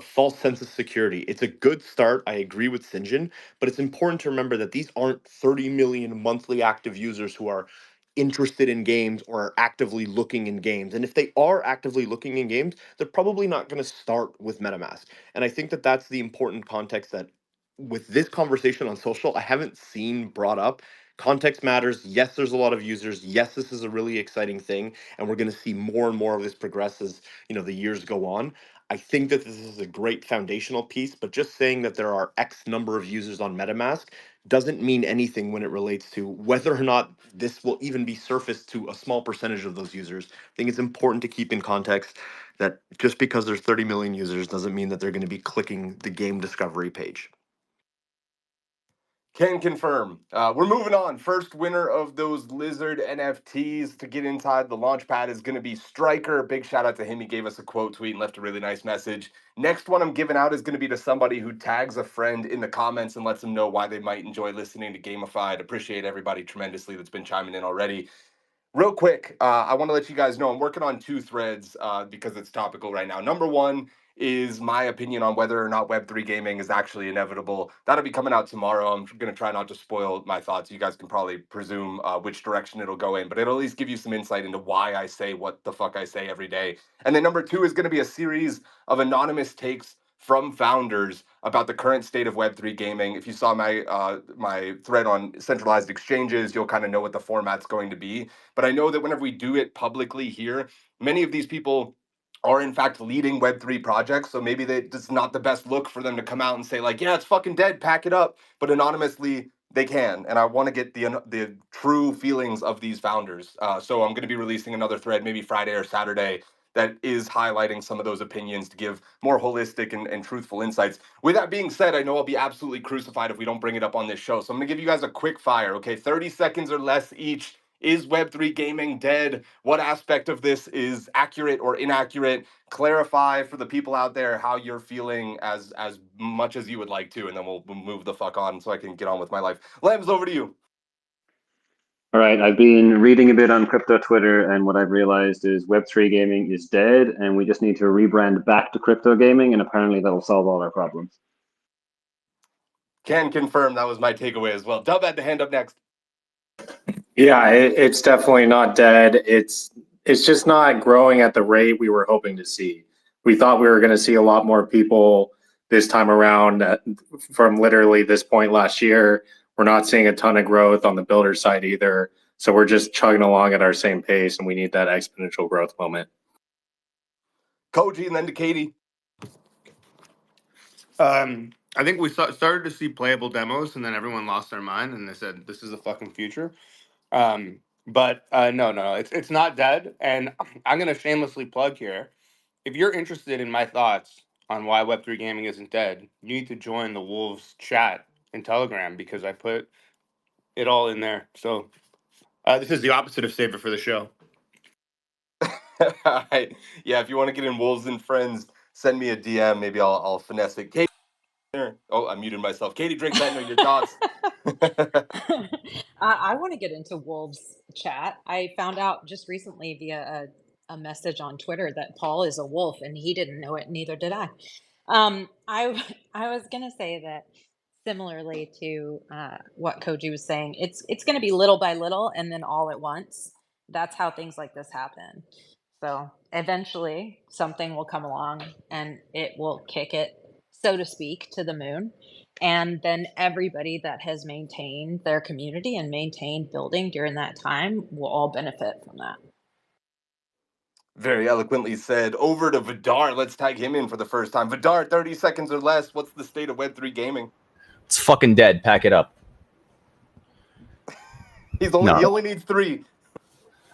false sense of security. It's a good start. I agree with Sinjin, but it's important to remember that these aren't 30 million monthly active users who are interested in games or are actively looking in games. And if they are actively looking in games, they're probably not going to start with MetaMask. And I think that that's the important context that with this conversation on social, I haven't seen brought up. Context matters. Yes, there's a lot of users. Yes, this is a really exciting thing, and we're going to see more and more of this progress as the years go on. I think that this is a great foundational piece, but just saying that there are X number of users on MetaMask doesn't mean anything when it relates to whether or not this will even be surfaced to a small percentage of those users. I think it's important to keep in context that just because there's 30 million users doesn't mean that they're going to be clicking the game discovery page. Can confirm. We're moving on. First winner of those lizard NFTs to get inside the launch pad is going to be Striker. Big shout out to him. He gave us a quote tweet and left a really nice message. Next one I'm giving out is going to be to somebody who tags a friend in the comments and lets them know why they might enjoy listening to Gamified. Appreciate everybody tremendously that's been chiming in already. Real quick, I want to let you guys know I'm working on 2 threads because it's topical right now. Number one is my opinion on whether or not Web3 gaming is actually inevitable. That'll be coming out tomorrow. I'm going to try not to spoil my thoughts. You guys can probably presume which direction it'll go in, but it'll at least give you some insight into why I say what the fuck I say every day. And then number 2 is going to be a series of anonymous takes from founders about the current state of Web3 gaming. If you saw my thread on centralized exchanges, you'll kind of know what the format's going to be. But I know that whenever we do it publicly here, many of these people are in fact leading Web3 projects. So maybe it's not the best look for them to come out and say like, yeah, it's fucking dead, pack it up. But anonymously, they can. And I want to get the true feelings of these founders. So I'm going to be releasing another thread, maybe Friday or Saturday, that is highlighting some of those opinions to give more holistic and truthful insights. With that being said, I know I'll be absolutely crucified if we don't bring it up on this show. So I'm going to give you guys a quick fire, okay? 30 seconds or less each. Is Web3 gaming dead? What aspect of this is accurate or inaccurate? Clarify for the people out there how you're feeling as much as you would like to, and then we'll move the fuck on so I can get on with my life. Lems, over to you. All right, I've been reading a bit on crypto Twitter, and what I've realized is Web3 gaming is dead, and we just need to rebrand back to crypto gaming, and apparently that'll solve all our problems. Can confirm that was my takeaway as well. Dub had the hand up next. Yeah, it's definitely not dead. It's just not growing at the rate we were hoping to see. We thought we were going to see a lot more people this time around from literally this point last year. We're not seeing a ton of growth on the builder side either. So we're just chugging along at our same pace, and we need that exponential growth moment. Koji and then to Katie. I think we started to see playable demos, and then everyone lost their mind, and they said, "This is the fucking future." But no, it's not dead. And I'm gonna shamelessly plug here. If you're interested in my thoughts on why Web3 gaming isn't dead, you need to join the Wolves chat in Telegram because I put it all in there. So this is the opposite of saver for the show. Yeah, if you want to get in Wolves and Friends, send me a DM. Maybe I'll finesse it. Katie, oh, I muted myself. Katie Drake Ventnor, your thoughts? I want to get into Wolves chat. I found out just recently via a message on Twitter that Paul is a wolf, and he didn't know it. Neither did I. I was gonna say that similarly to what Koji was saying, it's gonna be little by little and then all at once. That's how things like this happen. So eventually something will come along and it will kick it, so to speak, to the moon. And then everybody that has maintained their community and maintained building during that time will all benefit from that. Very eloquently said. Over to Vidar. Let's tag him in for the first time. Vidar, 30 seconds or less. What's the state of Web3 gaming? It's fucking dead. Pack it up. He only needs 3.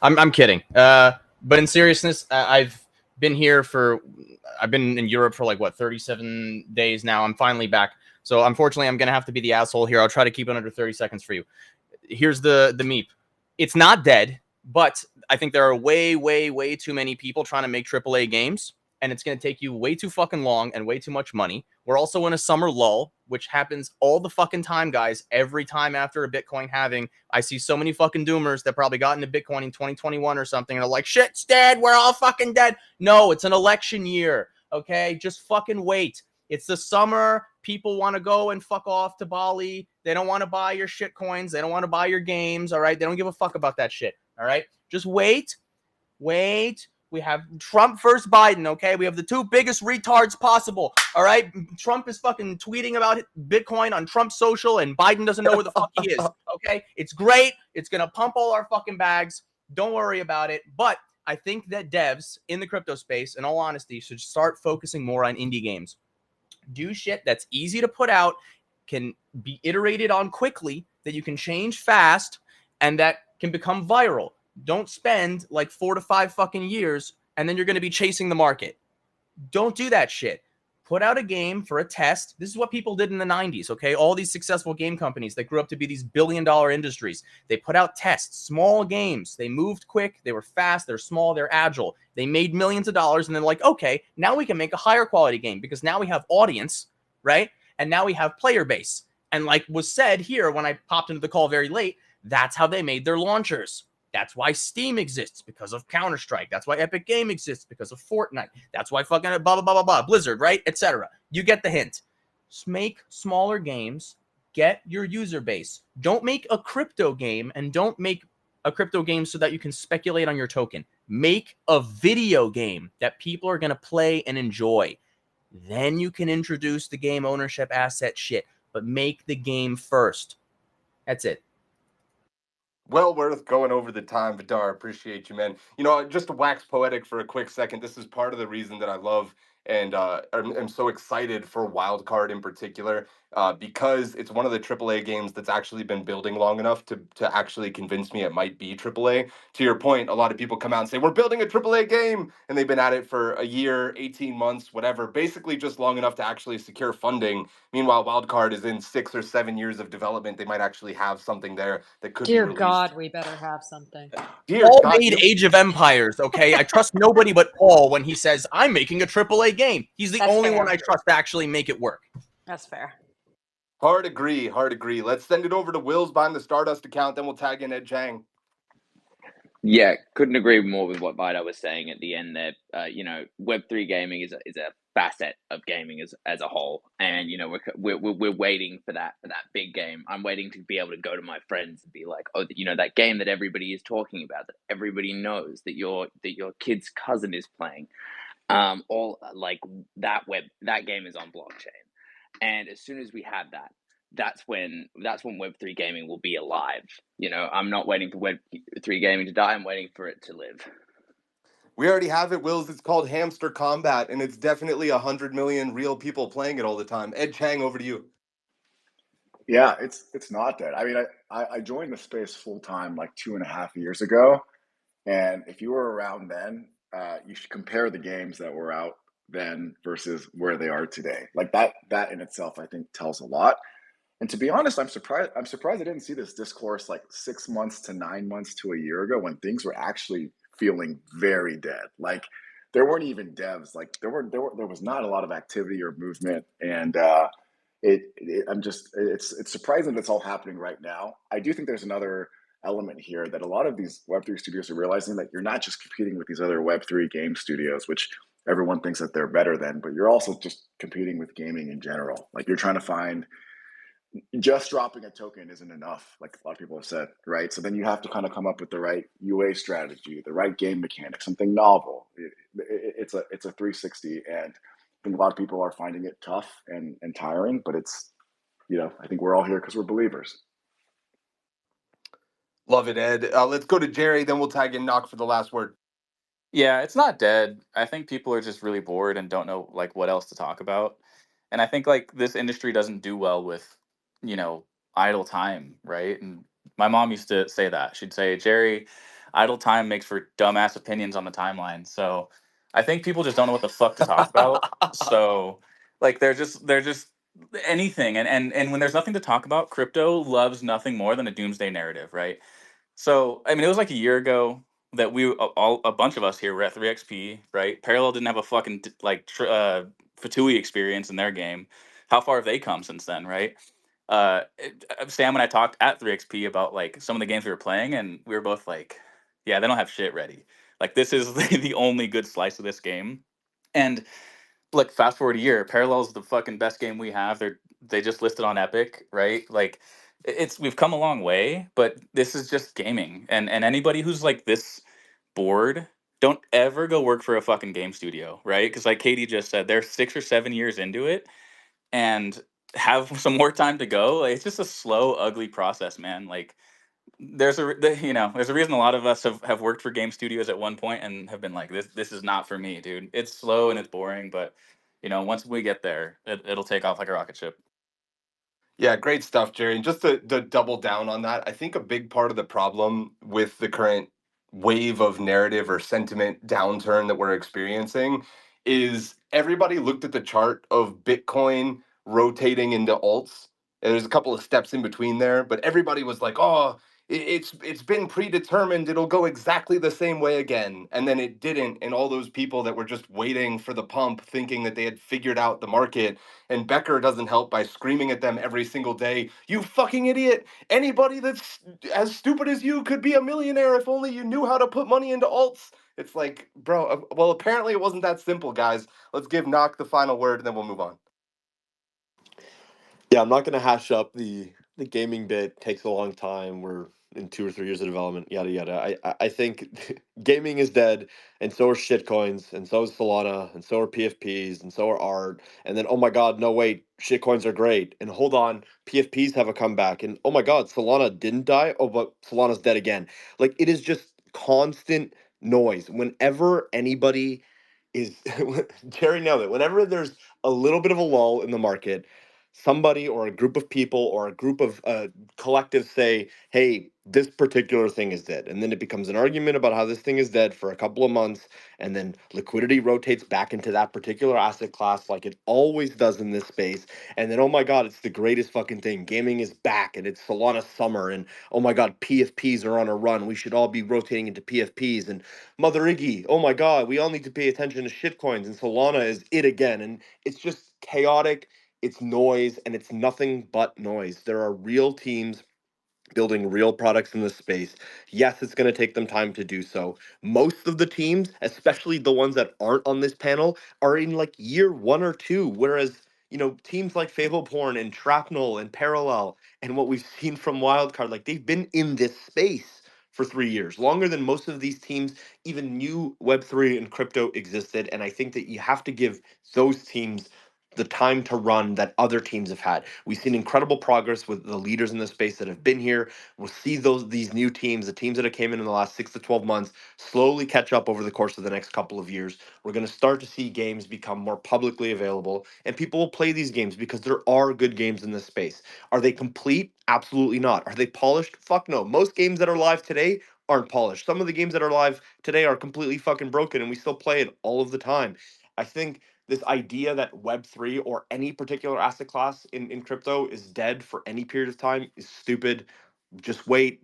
I'm kidding. But in seriousness, I've been in Europe for like 37 days now. I'm finally back. So unfortunately, I'm going to have to be the asshole here. I'll try to keep it under 30 seconds for you. Here's the meep. It's not dead, but I think there are way too many people trying to make AAA games, and it's going to take you way too fucking long and way too much money. We're also in a summer lull, which happens all the fucking time, guys. Every time after a Bitcoin halving, I see so many fucking doomers that probably got into Bitcoin in 2021 or something, and are like, shit's dead, we're all fucking dead. No, it's an election year, okay? Just fucking wait. It's the summer. People want to go and fuck off to Bali. They don't want to buy your shit coins. They don't want to buy your games, all right? They don't give a fuck about that shit, all right? Just wait. We have Trump versus Biden, okay? We have the two biggest retards possible, all right? Trump is fucking tweeting about Bitcoin on Trump's social, and Biden doesn't know where the fuck he is, okay? It's great. It's going to pump all our fucking bags. Don't worry about it. But I think that devs in the crypto space, in all honesty, should start focusing more on indie games. Do shit that's easy to put out, can be iterated on quickly, that you can change fast, and that can become viral. Don't spend like 4 to 5 fucking years and then you're going to be chasing the market. Don't do that shit. Put out a game for a test. This is what people did in the 90s, okay? All these successful game companies that grew up to be these billion-dollar industries, they put out tests, small games. They moved quick. They were fast. They're small. They're agile. They made millions of dollars, and then like, okay, now we can make a higher quality game because now we have audience, right? And now we have player base. And like was said here when I popped into the call very late, that's how they made their launchers. That's why Steam exists, because of Counter-Strike. That's why Epic Game exists, because of Fortnite. That's why fucking blah, blah, blah, blah, blah, Blizzard, right? Etc. You get the hint. Just make smaller games. Get your user base. Don't make a crypto game, and don't make a crypto game so that you can speculate on your token. Make a video game that people are going to play and enjoy. Then you can introduce the game ownership asset shit, but make the game first. That's it. Well worth going over the time, Vidar. Appreciate you, man. You know, just to wax poetic for a quick second, this is part of the reason that I love and am so excited for Wildcard in particular, because it's one of the AAA games that's actually been building long enough to actually convince me it might be AAA. To your point, a lot of people come out and say, we're building a AAA game, and they've been at it for a year, 18 months, whatever, basically just long enough to actually secure funding. Meanwhile, Wildcard is in 6 or 7 years of development. They might actually have something there that could be Dear released. God, we better have something. Dear Paul God, made you- Age of Empires, okay? I trust nobody but Paul when he says, I'm making a AAA game. He's the That's only fair. one I trust to actually make it work. That's fair. hard agree, hard agree. Let's send it over to Will's behind the Stardust account, then we'll tag in Ed Chang. Yeah, couldn't agree more with what Vida was saying at the end there. You know, Web3 gaming is a facet of gaming as a whole, and you know we're waiting for that big game. I'm waiting to be able to go to my friends and be like, oh, you know, that game that everybody is talking about, that everybody knows, that your kid's cousin is playing. All like that game is on blockchain, and as soon as we have that, that's when Web3 gaming will be alive. You know, I'm not waiting for Web3 gaming to die. I'm waiting for it to live. We already have it, Wills. It's called Hamster Kombat, and it's definitely 100 million real people playing it all the time. Ed Chang, over to you. Yeah, it's not dead. I mean, I joined the space full time like 2.5 years ago, and if you were around then, you should compare the games that were out then versus where they are today. Like that in itself, I think, tells a lot. And to be honest, I'm surprised. I'm surprised I didn't see this discourse like 6 months to 9 months to a year ago when things were actually feeling very dead. Like there weren't even devs. Like there was not a lot of activity or movement, and it's surprising that it's all happening right now. I do think there's another element here that a lot of these Web3 studios are realizing that you're not just competing with these other Web3 game studios, which everyone thinks that they're better than, but you're also just competing with gaming in general. Like you're trying to find just dropping a token isn't enough, like a lot of people have said, right? So then you have to kind of come up with the right UA strategy, the right game mechanic, something novel. It's a 360, and I think a lot of people are finding it tough and tiring, but it's, you know, I think we're all here because we're believers. Love it, Ed. Let's go to Jerry, then we'll tag in Knock for the last word. Yeah, it's not dead. I think people are just really bored and don't know like what else to talk about. And I think like this industry doesn't do well with, you know, idle time, right? And my mom used to say that. She'd say, "Jerry, idle time makes for dumbass opinions on the timeline." So I think people just don't know what the fuck to talk about. So like they're just anything. And when there's nothing to talk about, crypto loves nothing more than a doomsday narrative, right? So, I mean, it was like a year ago that a bunch of us here were at 3XP, right? Parallel didn't have a fucking Fatui experience in their game. How far have they come since then, right? Sam and I talked at 3XP about like some of the games we were playing, and we were both like, yeah, they don't have shit ready. Like, this is the only good slice of this game. And like, fast forward a year, Parallel's the fucking best game we have. They just listed on Epic, right? Like, it's we've come a long way, but this is just gaming. And anybody who's like this bored, don't ever go work for a fucking game studio, right? Because like Katie just said, they're 6 or 7 years into it and have some more time to go. Like, it's just a slow, ugly process, man. Like, there's a reason a lot of us have worked for game studios at one point and have been like, this is not for me, dude. It's slow and it's boring, but once we get there, it'll take off like a rocket ship. Yeah, great stuff, Jerry. And just to double down on that, I think a big part of the problem with the current wave of narrative or sentiment downturn that we're experiencing is everybody looked at the chart of Bitcoin rotating into alts. And there's a couple of steps in between there, but everybody was like, "Oh, it's been predetermined. It'll go exactly the same way again." And then it didn't. And all those people that were just waiting for the pump, thinking that they had figured out the market, and Becker doesn't help by screaming at them every single day, "You fucking idiot! Anybody that's as stupid as you could be a millionaire if only you knew how to put money into alts." It's like, bro, well, apparently it wasn't that simple, guys. Let's give Knock the final word and then we'll move on. Yeah, I'm not going to hash up the gaming bit. Takes a long time. We're in 2 or 3 years of development. Yada yada. I think gaming is dead, and so are shitcoins, and so is Solana, and so are PFPs, and so are art. And then oh my god, no wait, shitcoins are great. And hold on, PFPs have a comeback. And oh my god, Solana didn't die. Oh, but Solana's dead again. Like, it is just constant noise. Whenever anybody is Jerry nailed it. Whenever there's a little bit of a lull in the market, somebody or a group of people or a group of collectives say, hey, this particular thing is dead. And then it becomes an argument about how this thing is dead for a couple of months. And then liquidity rotates back into that particular asset class like it always does in this space. And then, oh my God, it's the greatest fucking thing. Gaming is back and it's Solana summer. And oh my God, PFPs are on a run. We should all be rotating into PFPs. And Mother Iggy, oh my God, we all need to pay attention to shitcoins. And Solana is it again. And it's just chaotic, it's noise, and it's nothing but noise. There are real teams building real products in this space. Yes, it's going to take them time to do so. Most of the teams, especially the ones that aren't on this panel, are in like year 1 or 2, whereas teams like Fable Porn and Shrapnel and Parallel and what we've seen from Wildcard, like, they've been in this space for 3 years, longer than most of these teams even knew Web3 and crypto existed. And I think that you have to give those teams the time to run that other teams have had. We've seen incredible progress with the leaders in the space that have been here. We'll see these new teams, the teams that have came in the last 6 to 12 months, slowly catch up over the course of the next couple of years. We're going to start to see games become more publicly available, and people will play these games because there are good games in this space. Are they complete? Absolutely not. Are they polished? Fuck no. Most games that are live today aren't polished. Some of the games that are live today are completely fucking broken, and we still play it all of the time. I think this idea that Web3 or any particular asset class in crypto is dead for any period of time is stupid. Just wait.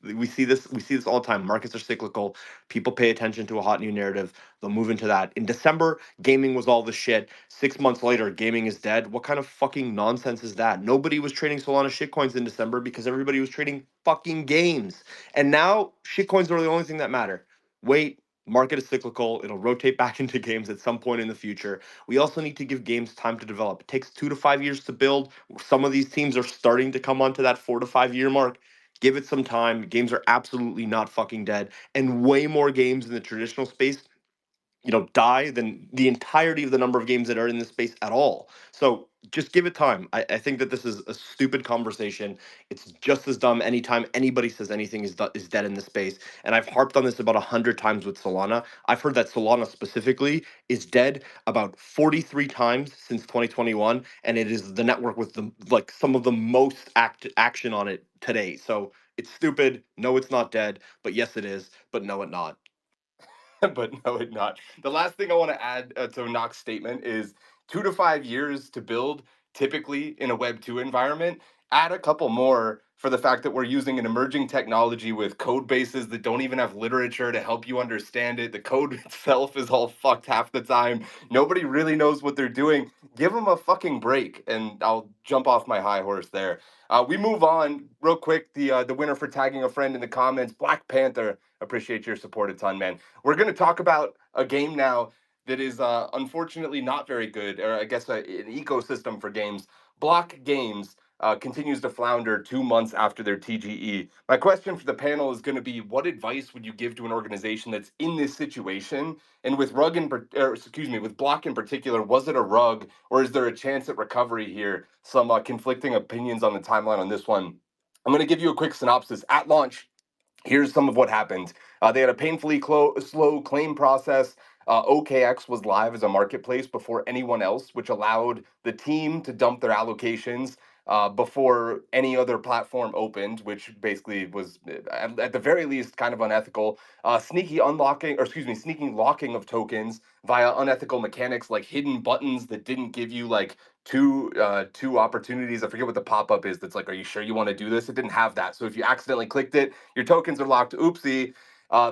We see this all the time. Markets are cyclical. People pay attention to a hot new narrative, they'll move into that. In December, gaming was all the shit. 6 months later, gaming is dead. What kind of fucking nonsense is that? Nobody was trading Solana shitcoins in December because everybody was trading fucking games. And now shitcoins are the only thing that matter. Wait, market is cyclical. It'll rotate back into games at some point in the future. We also need to give games time to develop. It takes 2 to 5 years to build. Some of these teams are starting to come onto that 4 to 5 year mark. Give it some time. Games are absolutely not fucking dead. And way more games in the traditional space die than the entirety of the number of games that are in this space at all. So just give it time. I think that this is a stupid conversation. It's just as dumb anytime anybody says anything is dead in this space. And I've harped on this about 100 times with Solana. I've heard that Solana specifically is dead about 43 times since 2021, and it is the network with some of the most action on it today. So it's stupid. No, it's not dead. But yes, it is. But no, it not. But no, it not. The last thing I want to add to Knock's statement is 2 to 5 years to build. typically in a Web 2 environment. Add a couple more for the fact that we're using an emerging technology with code bases that don't even have literature to help you understand it. The code itself is all fucked half the time. Nobody really knows what they're doing. Give them a fucking break, and I'll jump off my high horse there. We move on real quick. The winner for tagging a friend in the comments, Black Panther. Appreciate your support a ton, man. We're going to talk about a game now that is unfortunately not very good, or I guess an ecosystem for games. Block Games continues to flounder 2 months after their TGE. My question for the panel is going to be: what advice would you give to an organization that's in this situation? And with with Block in particular, was it a rug, or is there a chance at recovery here? Some conflicting opinions on the timeline on this one. I'm going to give you a quick synopsis. At launch, here's some of what happened. They had a painfully slow claim process. OKX was live as a marketplace before anyone else, which allowed the team to dump their allocations before any other platform opened, which basically was, at the very least, kind of unethical. Sneaking locking of tokens via unethical mechanics like hidden buttons that didn't give you like two opportunities. I forget what the pop-up is that's like, are you sure you want to do this? It didn't have that. So if you accidentally clicked it, your tokens are locked. Oopsie.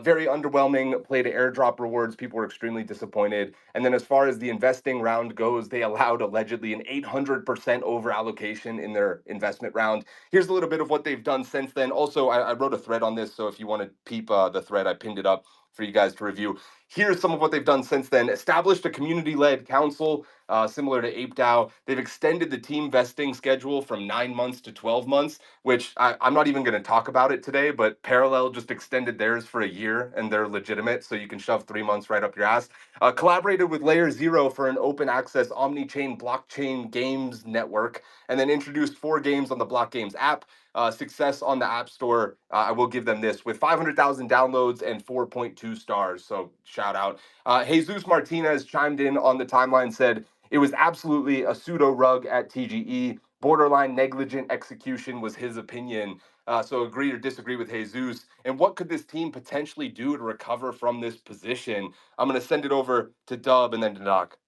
Very underwhelming play to airdrop rewards. People were extremely disappointed. And then as far as the investing round goes, they allowed allegedly an 800% over allocation in their investment round. Here's a little bit of what they've done since then. Also, I wrote a thread on this, so if you want to peep the thread, I pinned it up for you guys to review. Here's some of what they've done since then. Established a community-led council similar to ApeDAO. They've extended the team vesting schedule from 9 months to 12 months, which I'm not even going to talk about it today, but Parallel just extended theirs for a year, and they're legitimate, so you can shove 3 months right up your ass. Collaborated with Layer Zero for an open access omni-chain blockchain games network, and then introduced 4 games on the Block Games app. Success on the App Store. I will give them this with 500,000 downloads and 4.2 stars. So shout out. Jesus Martinez chimed in on the timeline, said it was absolutely a pseudo rug at TGE. Borderline negligent execution was his opinion. So agree or disagree with Jesus. And what could this team potentially do to recover from this position? I'm going to send it over to Dub and then to Doc.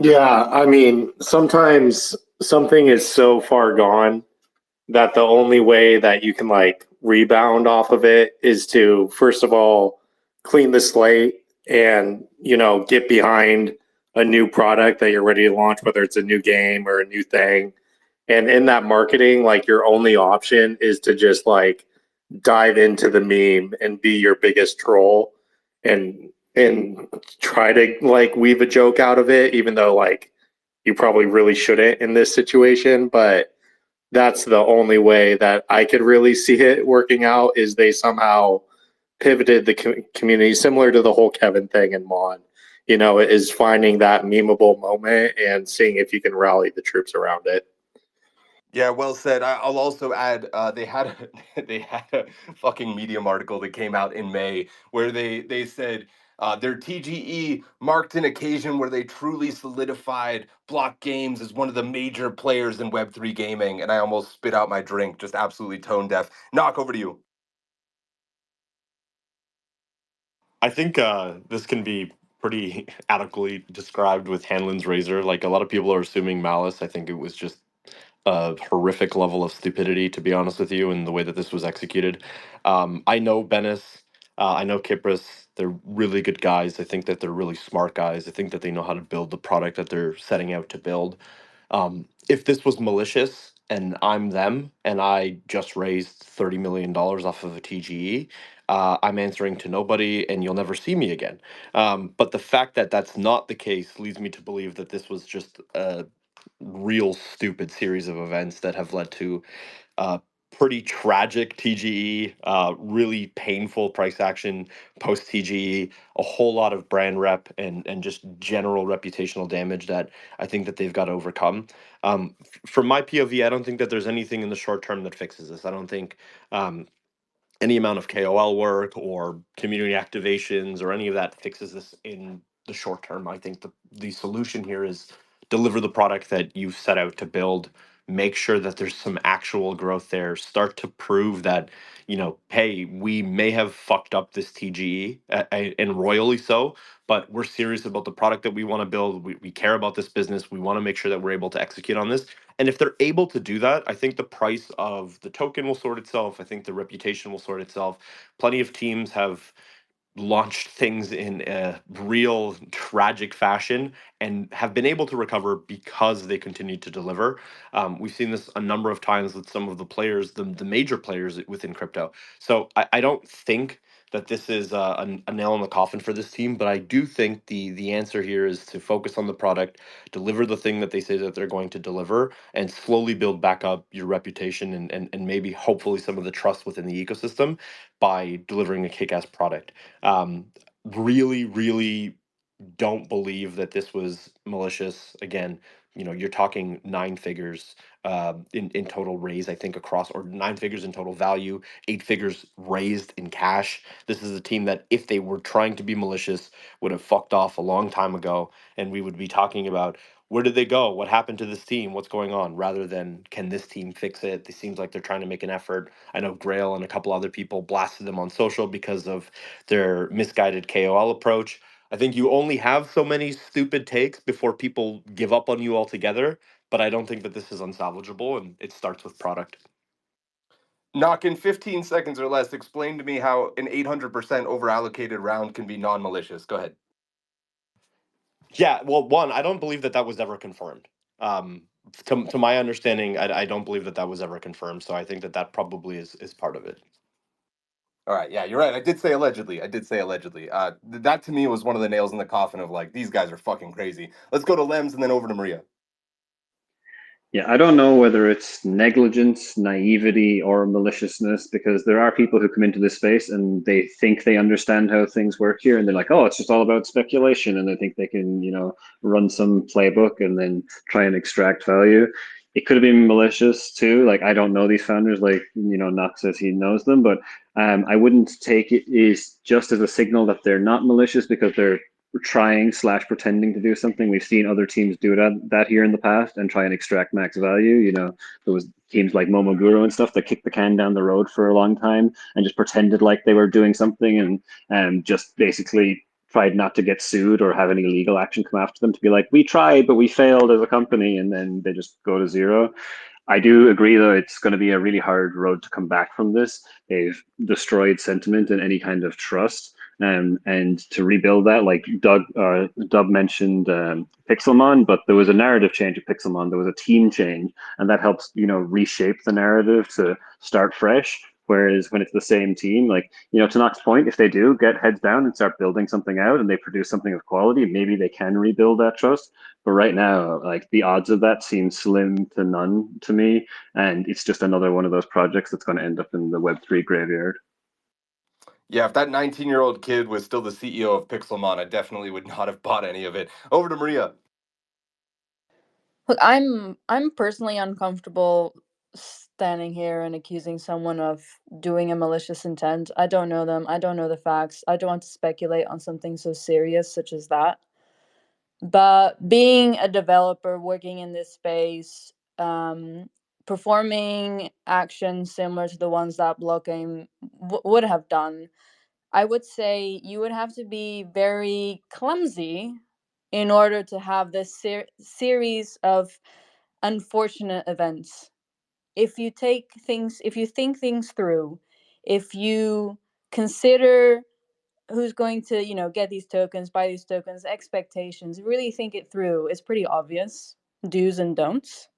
Yeah, I mean, sometimes something is so far gone that the only way that you can like rebound off of it is to first of all clean the slate and get behind a new product that you're ready to launch, whether it's a new game or a new thing. And in that marketing, like your only option is to just like dive into the meme and be your biggest troll and try to like weave a joke out of it, even though like you probably really shouldn't in this situation. But that's the only way that I could really see it working out, is they somehow pivoted the community similar to the whole Kevin thing in Mon. Is finding that memeable moment and seeing if you can rally the troops around it. Yeah, well said. I'll also add they had they had a fucking Medium article that came out in May where they said their TGE marked an occasion where they truly solidified Block Games as one of the major players in Web3 gaming, and I almost spit out my drink, just absolutely tone deaf. Knock, over to you. I think this can be pretty adequately described with Hanlon's razor. Like a lot of people are assuming malice. I think it was just a horrific level of stupidity, to be honest with you, in the way that this was executed. I know Bennis, I know Kypris. They're really good guys. I think that they're really smart guys. I think that they know how to build the product that they're setting out to build. If this was malicious and I'm them and I just raised $30 million off of a TGE, I'm answering to nobody and you'll never see me again. But the fact that that's not the case leads me to believe that this was just a real stupid series of events that have led to pretty tragic TGE, really painful price action post TGE, a whole lot of brand rep and just general reputational damage that I think that they've got to overcome. From my POV, I don't think that there's anything in the short term that fixes this. I don't think any amount of KOL work or community activations or any of that fixes this in the short term. I think the solution here is deliver the product that you've set out to build, make sure that there's some actual growth there, start to prove that, hey, we may have fucked up this TGE, and royally so, but we're serious about the product that we want to build. We care about this business. We want to make sure that we're able to execute on this. And if they're able to do that, I think the price of the token will sort itself. I think the reputation will sort itself. Plenty of teams have launched things in a real tragic fashion and have been able to recover because they continue to deliver. We've seen this a number of times with some of the players, the major players within crypto. So I don't think that this is a nail in the coffin for this team, but I do think the answer here is to focus on the product, deliver the thing that they say that they're going to deliver, and slowly build back up your reputation and maybe hopefully some of the trust within the ecosystem by delivering a kick-ass product. um, really, really don't believe that this was malicious. Again, you're talking nine figures in total raise, I think, across, or nine figures in total value, 8 figures raised in cash. This is a team that, if they were trying to be malicious, would have fucked off a long time ago, and we would be talking about where did they go? What happened to this team? What's going on? Rather than, can this team fix it? It seems like they're trying to make an effort. I know Grail and a couple other people blasted them on social because of their misguided KOL approach. I think you only have so many stupid takes before people give up on you altogether, but I don't think that this is unsalvageable, and it starts with product. Knock, in 15 seconds or less, explain to me how an 800% overallocated round can be non-malicious. Go ahead. Yeah, well, one, I don't believe that that was ever confirmed. Um, to my understanding, I don't believe that that was ever confirmed, so I think that that probably is part of it. All right, yeah, you're right. I did say allegedly. I did say allegedly. That to me was one of the nails in the coffin of like, these guys are fucking crazy. Let's go to Lems and then over to Maria. Yeah, I don't know whether it's negligence, naivety, or maliciousness, because there are people who come into this space and they think they understand how things work here, and they're like, "Oh, it's just all about speculation," and they think they can, run some playbook and then try and extract value. It could have been malicious too. Like, I don't know these founders, like, Knox says he knows them, but I wouldn't take it is just as a signal that they're not malicious because they're trying slash pretending to do something. We've seen other teams do that here in the past and try and extract max value. There was teams like Momoguro and stuff that kicked the can down the road for a long time and just pretended like they were doing something and just basically tried not to get sued or have any legal action come after them to be like, we tried, but we failed as a company, and then they just go to zero. I do agree, though, it's going to be a really hard road to come back from this. They've destroyed sentiment and any kind of trust. And to rebuild that, like Dub mentioned Pixelmon, but there was a narrative change of Pixelmon. There was a team change, and that helps, reshape the narrative to start fresh. Whereas when it's the same team, like, to Knox's point, if they do get heads down and start building something out and they produce something of quality, maybe they can rebuild that trust. But right now, like, the odds of that seem slim to none to me. And it's just another one of those projects that's going to end up in the Web3 graveyard. Yeah, if that 19-year-old kid was still the CEO of Pixelmon, I definitely would not have bought any of it. Over to Maria. Look, I'm personally uncomfortable standing here and accusing someone of doing a malicious intent. I don't know them. I don't know the facts. I don't want to speculate on something so serious such as that. But being a developer working in this space, performing actions similar to the ones that Blockgame would have done, I would say you would have to be very clumsy in order to have this series of unfortunate events. If you think things through, if you consider who's going to, get these tokens, buy these tokens, expectations, really think it through, it's pretty obvious, do's and don'ts.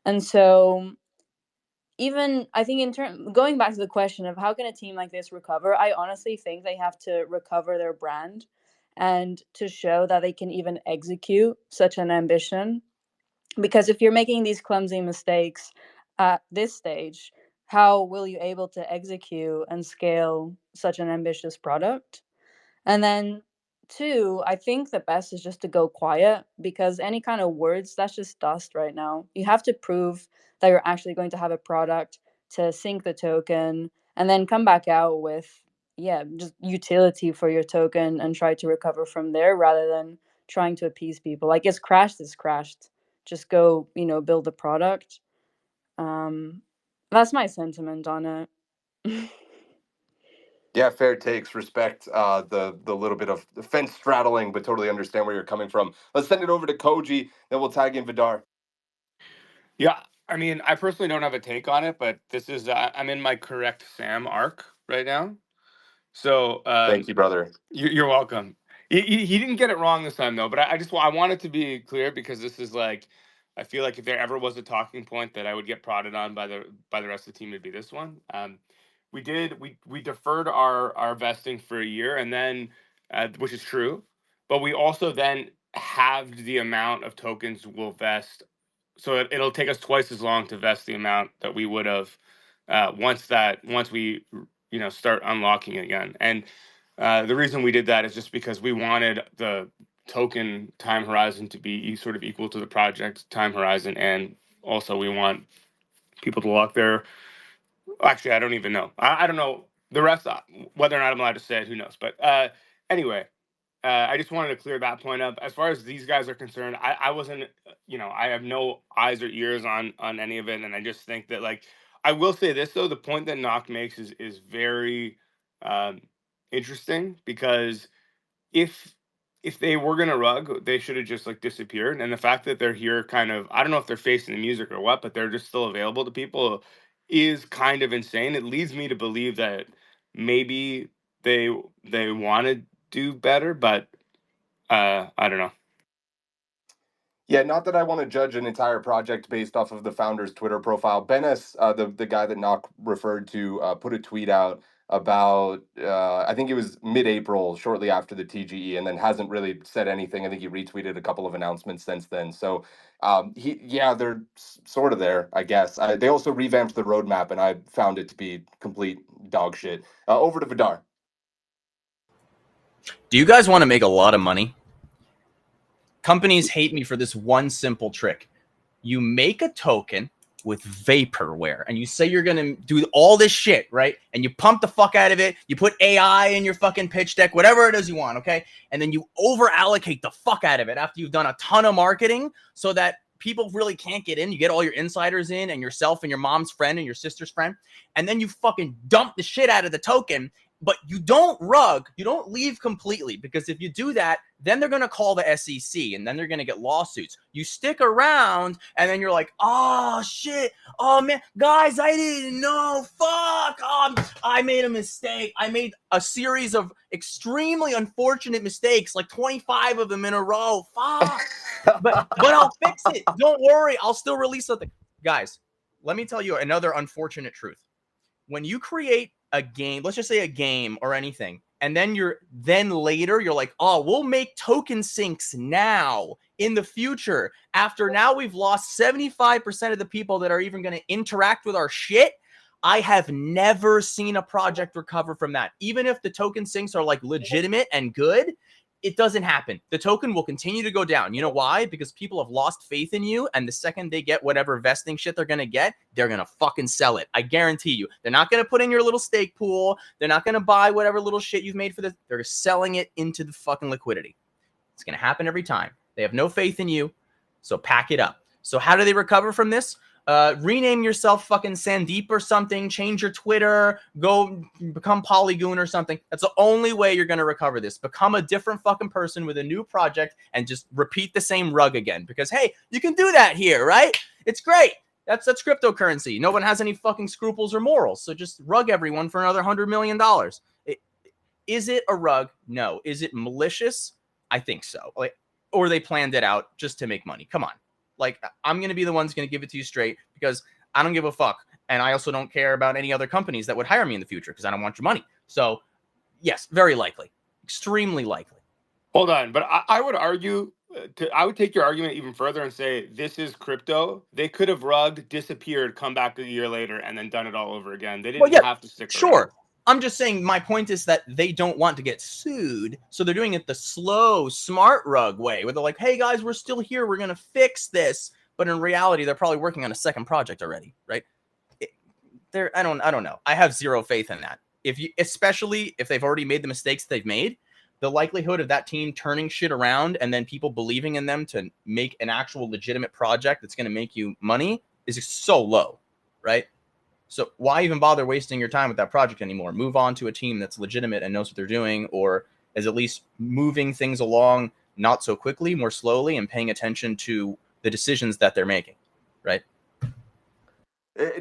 And so even I think going back to the question of how can a team like this recover, I honestly think they have to recover their brand and to show that they can even execute such an ambition. Because if you're making these clumsy mistakes at this stage, how will you able to execute and scale such an ambitious product? And then two, I think the best is just to go quiet, because any kind of words, that's just dust right now. You have to prove that you're actually going to have a product to sync the token and then come back out with, just utility for your token and try to recover from there rather than trying to appease people. Like, it's crashed. just go, build a product. That's my sentiment on it. Yeah, fair takes. Respect the little bit of fence straddling, but totally understand where you're coming from. Let's send it over to Koji, then we'll tag in Vidar. Yeah, I mean, I personally don't have a take on it, but this is I'm in my correct Sam arc right now. So Thank you, brother. you're welcome. He didn't get it wrong this time though, but I want it to be clear because this is like I feel like if there ever was a talking point that I would get prodded on by the rest of the team, it'd be this one. We deferred our vesting for a year, and then which is true, but we also then halved the amount of tokens we'll vest, so it'll take us twice as long to vest the amount that we would have once we start unlocking again. And the reason we did that is just because we wanted the token time horizon to be sort of equal to the project time horizon, and also we want people to lock their. Actually, I don't even know. I don't know the rest. Whether or not I'm allowed to say it, who knows? But anyway, I just wanted to clear that point up. As far as these guys are concerned, I wasn't. I have no eyes or ears on any of it, and I just think that like I will say this though, the point that Knock makes is very interesting because if they were gonna rug, they should have just like disappeared. And the fact that they're here, kind of, I don't know if they're facing the music or what, but they're just still available to people, is kind of insane. It leads me to believe that maybe they want to do better, but I don't know. Yeah, not that I want to judge an entire project based off of the founder's Twitter profile. Benes, the guy that Nock referred to, put a tweet out about I think it was mid-April, shortly after the TGE, and then hasn't really said anything. I think he retweeted a couple of announcements since then. So they're sort of there, I guess. They also revamped the roadmap, and I found it to be complete dog shit. Over to Vidar. Do you guys want to make a lot of money? Companies hate me for this one simple trick. You make a token with vaporware and you say you're going to do all this shit, right? And you pump the fuck out of it. You put AI in your fucking pitch deck, whatever it is you want, okay? And then you over allocate the fuck out of it after you've done a ton of marketing so that people really can't get in. You get all your insiders in and yourself and your mom's friend and your sister's friend. And then you fucking dump the shit out of the token. But you don't rug, you don't leave completely, because if you do that, then they're going to call the SEC and then they're going to get lawsuits. You stick around and then you're like, oh, shit. Oh, man, guys, I didn't know. Fuck. I made a mistake. I made a series of extremely unfortunate mistakes, like 25 of them in a row. Fuck. But I'll fix it. Don't worry. I'll still release something. Guys, let me tell you another unfortunate truth. When you create a game, let's just say a game or anything, and then later you're like, oh, we'll make token sinks now in the future. After now we've lost 75% of the people that are even going to interact with our shit. I have never seen a project recover from that. Even if the token sinks are like legitimate and good, it doesn't happen. The token will continue to go down. You know why? Because people have lost faith in you, and the second they get whatever vesting shit they're going to get, they're going to fucking sell it. I guarantee you. They're not going to put in your little stake pool. They're not going to buy whatever little shit you've made for this. They're selling it into the fucking liquidity. It's going to happen every time. They have no faith in you, so pack it up. So how do they recover from this? Rename yourself fucking Sandeep or something, change your Twitter, go become Polygoon or something. That's the only way you're going to recover this. Become a different fucking person with a new project and just repeat the same rug again. Because, hey, you can do that here, right? It's great. That's cryptocurrency. No one has any fucking scruples or morals. So just rug everyone for another $100 million. Is it a rug? No. Is it malicious? I think so. Or they planned it out just to make money. Come on. I'm going to be the one who's going to give it to you straight because I don't give a fuck. And I also don't care about any other companies that would hire me in the future because I don't want your money. So, yes, very likely. Extremely likely. Hold on. But I would argue, I would take your argument even further and say this is crypto. They could have rugged, disappeared, come back a year later, and then done it all over again. They didn't have to stick around. I'm just saying my point is that they don't want to get sued. So they're doing it the slow, smart rug way where they're like, hey, guys, we're still here. We're going to fix this. But in reality, they're probably working on a second project already, right? I don't know. I have zero faith in that. Especially if they've already made the mistakes they've made. the likelihood of that team turning shit around and then people believing in them to make an actual legitimate project that's going to make you money is so low, right? So why even bother wasting your time with that project anymore? Move on to a team that's legitimate and knows what they're doing, or is at least moving things along not so quickly, more slowly, and paying attention to the decisions that they're making, right?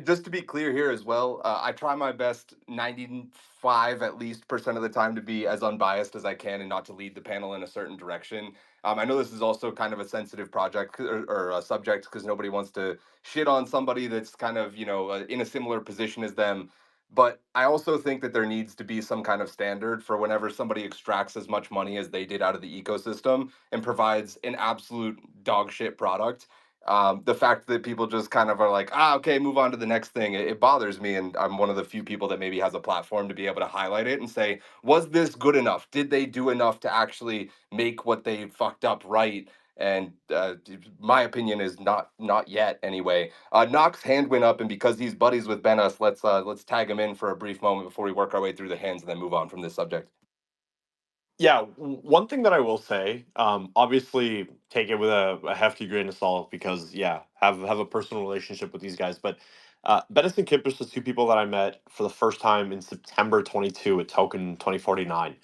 Just to be clear here as well, I try my best 95 at least percent of the time to be as unbiased as I can and not to lead the panel in a certain direction. I know this is also kind of a sensitive project or a subject because nobody wants to shit on somebody that's kind of, in a similar position as them. But I also think that there needs to be some kind of standard for whenever somebody extracts as much money as they did out of the ecosystem and provides an absolute dog shit product. The fact that people just kind of are like, okay, move on to the next thing, it bothers me. And I'm one of the few people that maybe has a platform to be able to highlight it and say, was this good enough? Did they do enough to actually make what they fucked up right? And my opinion is not yet anyway. Knox's hand went up, and because he's buddies with Benas, let's tag him in for a brief moment before we work our way through the hands and then move on from this subject. Yeah, one thing that I will say, obviously take it with a hefty grain of salt because have a personal relationship with these guys. But Bennis and Kippers is two people that I met for the first time in September 22 at Token 2049.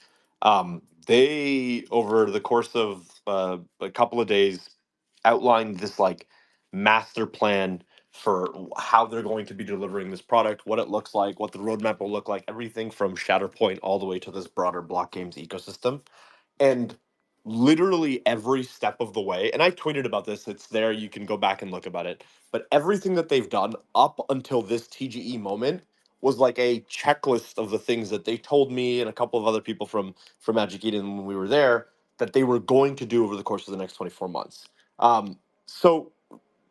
They over the course of a couple of days outlined this like master plan for how they're going to be delivering this product, what it looks like, what the roadmap will look like, everything from Shatterpoint all the way to this broader block games ecosystem. And literally every step of the way, and I tweeted about this, it's there, you can go back and look about it. But everything that they've done up until this TGE moment was like a checklist of the things that they told me and a couple of other people from Magic Eden when we were there that they were going to do over the course of the next 24 months. So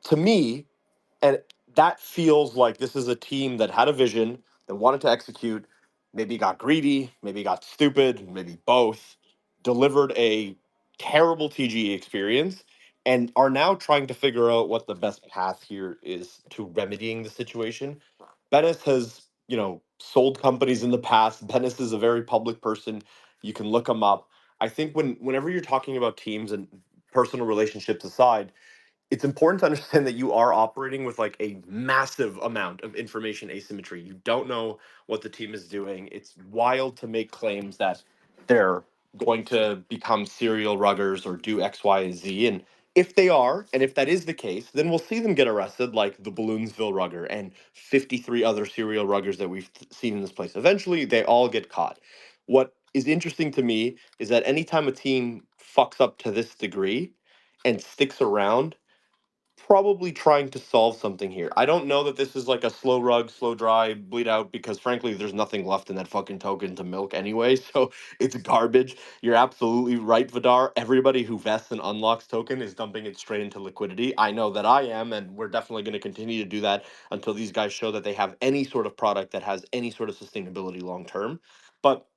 to me, and that feels like this is a team that had a vision, that wanted to execute, maybe got greedy, maybe got stupid, maybe both, delivered a terrible TGE experience, and are now trying to figure out what the best path here is to remedying the situation. Bennis has, sold companies in the past. Bennis is a very public person. You can look him up. I think whenever you're talking about teams and personal relationships aside, it's important to understand that you are operating with like a massive amount of information asymmetry. You don't know what the team is doing. It's wild to make claims that they're going to become serial ruggers or do X, Y, and Z. And if they are, and if that is the case, then we'll see them get arrested like the Balloonsville rugger and 53 other serial ruggers that we've seen in this place. Eventually, they all get caught. What is interesting to me is that anytime a team fucks up to this degree and sticks around, probably trying to solve something here. I don't know that this is like a slow rug, slow dry, bleed out, because frankly, there's nothing left in that fucking token to milk anyway, so it's garbage. You're absolutely right, Vidar. Everybody who vests and unlocks token is dumping it straight into liquidity. I know that I am, and we're definitely going to continue to do that until these guys show that they have any sort of product that has any sort of sustainability long term. But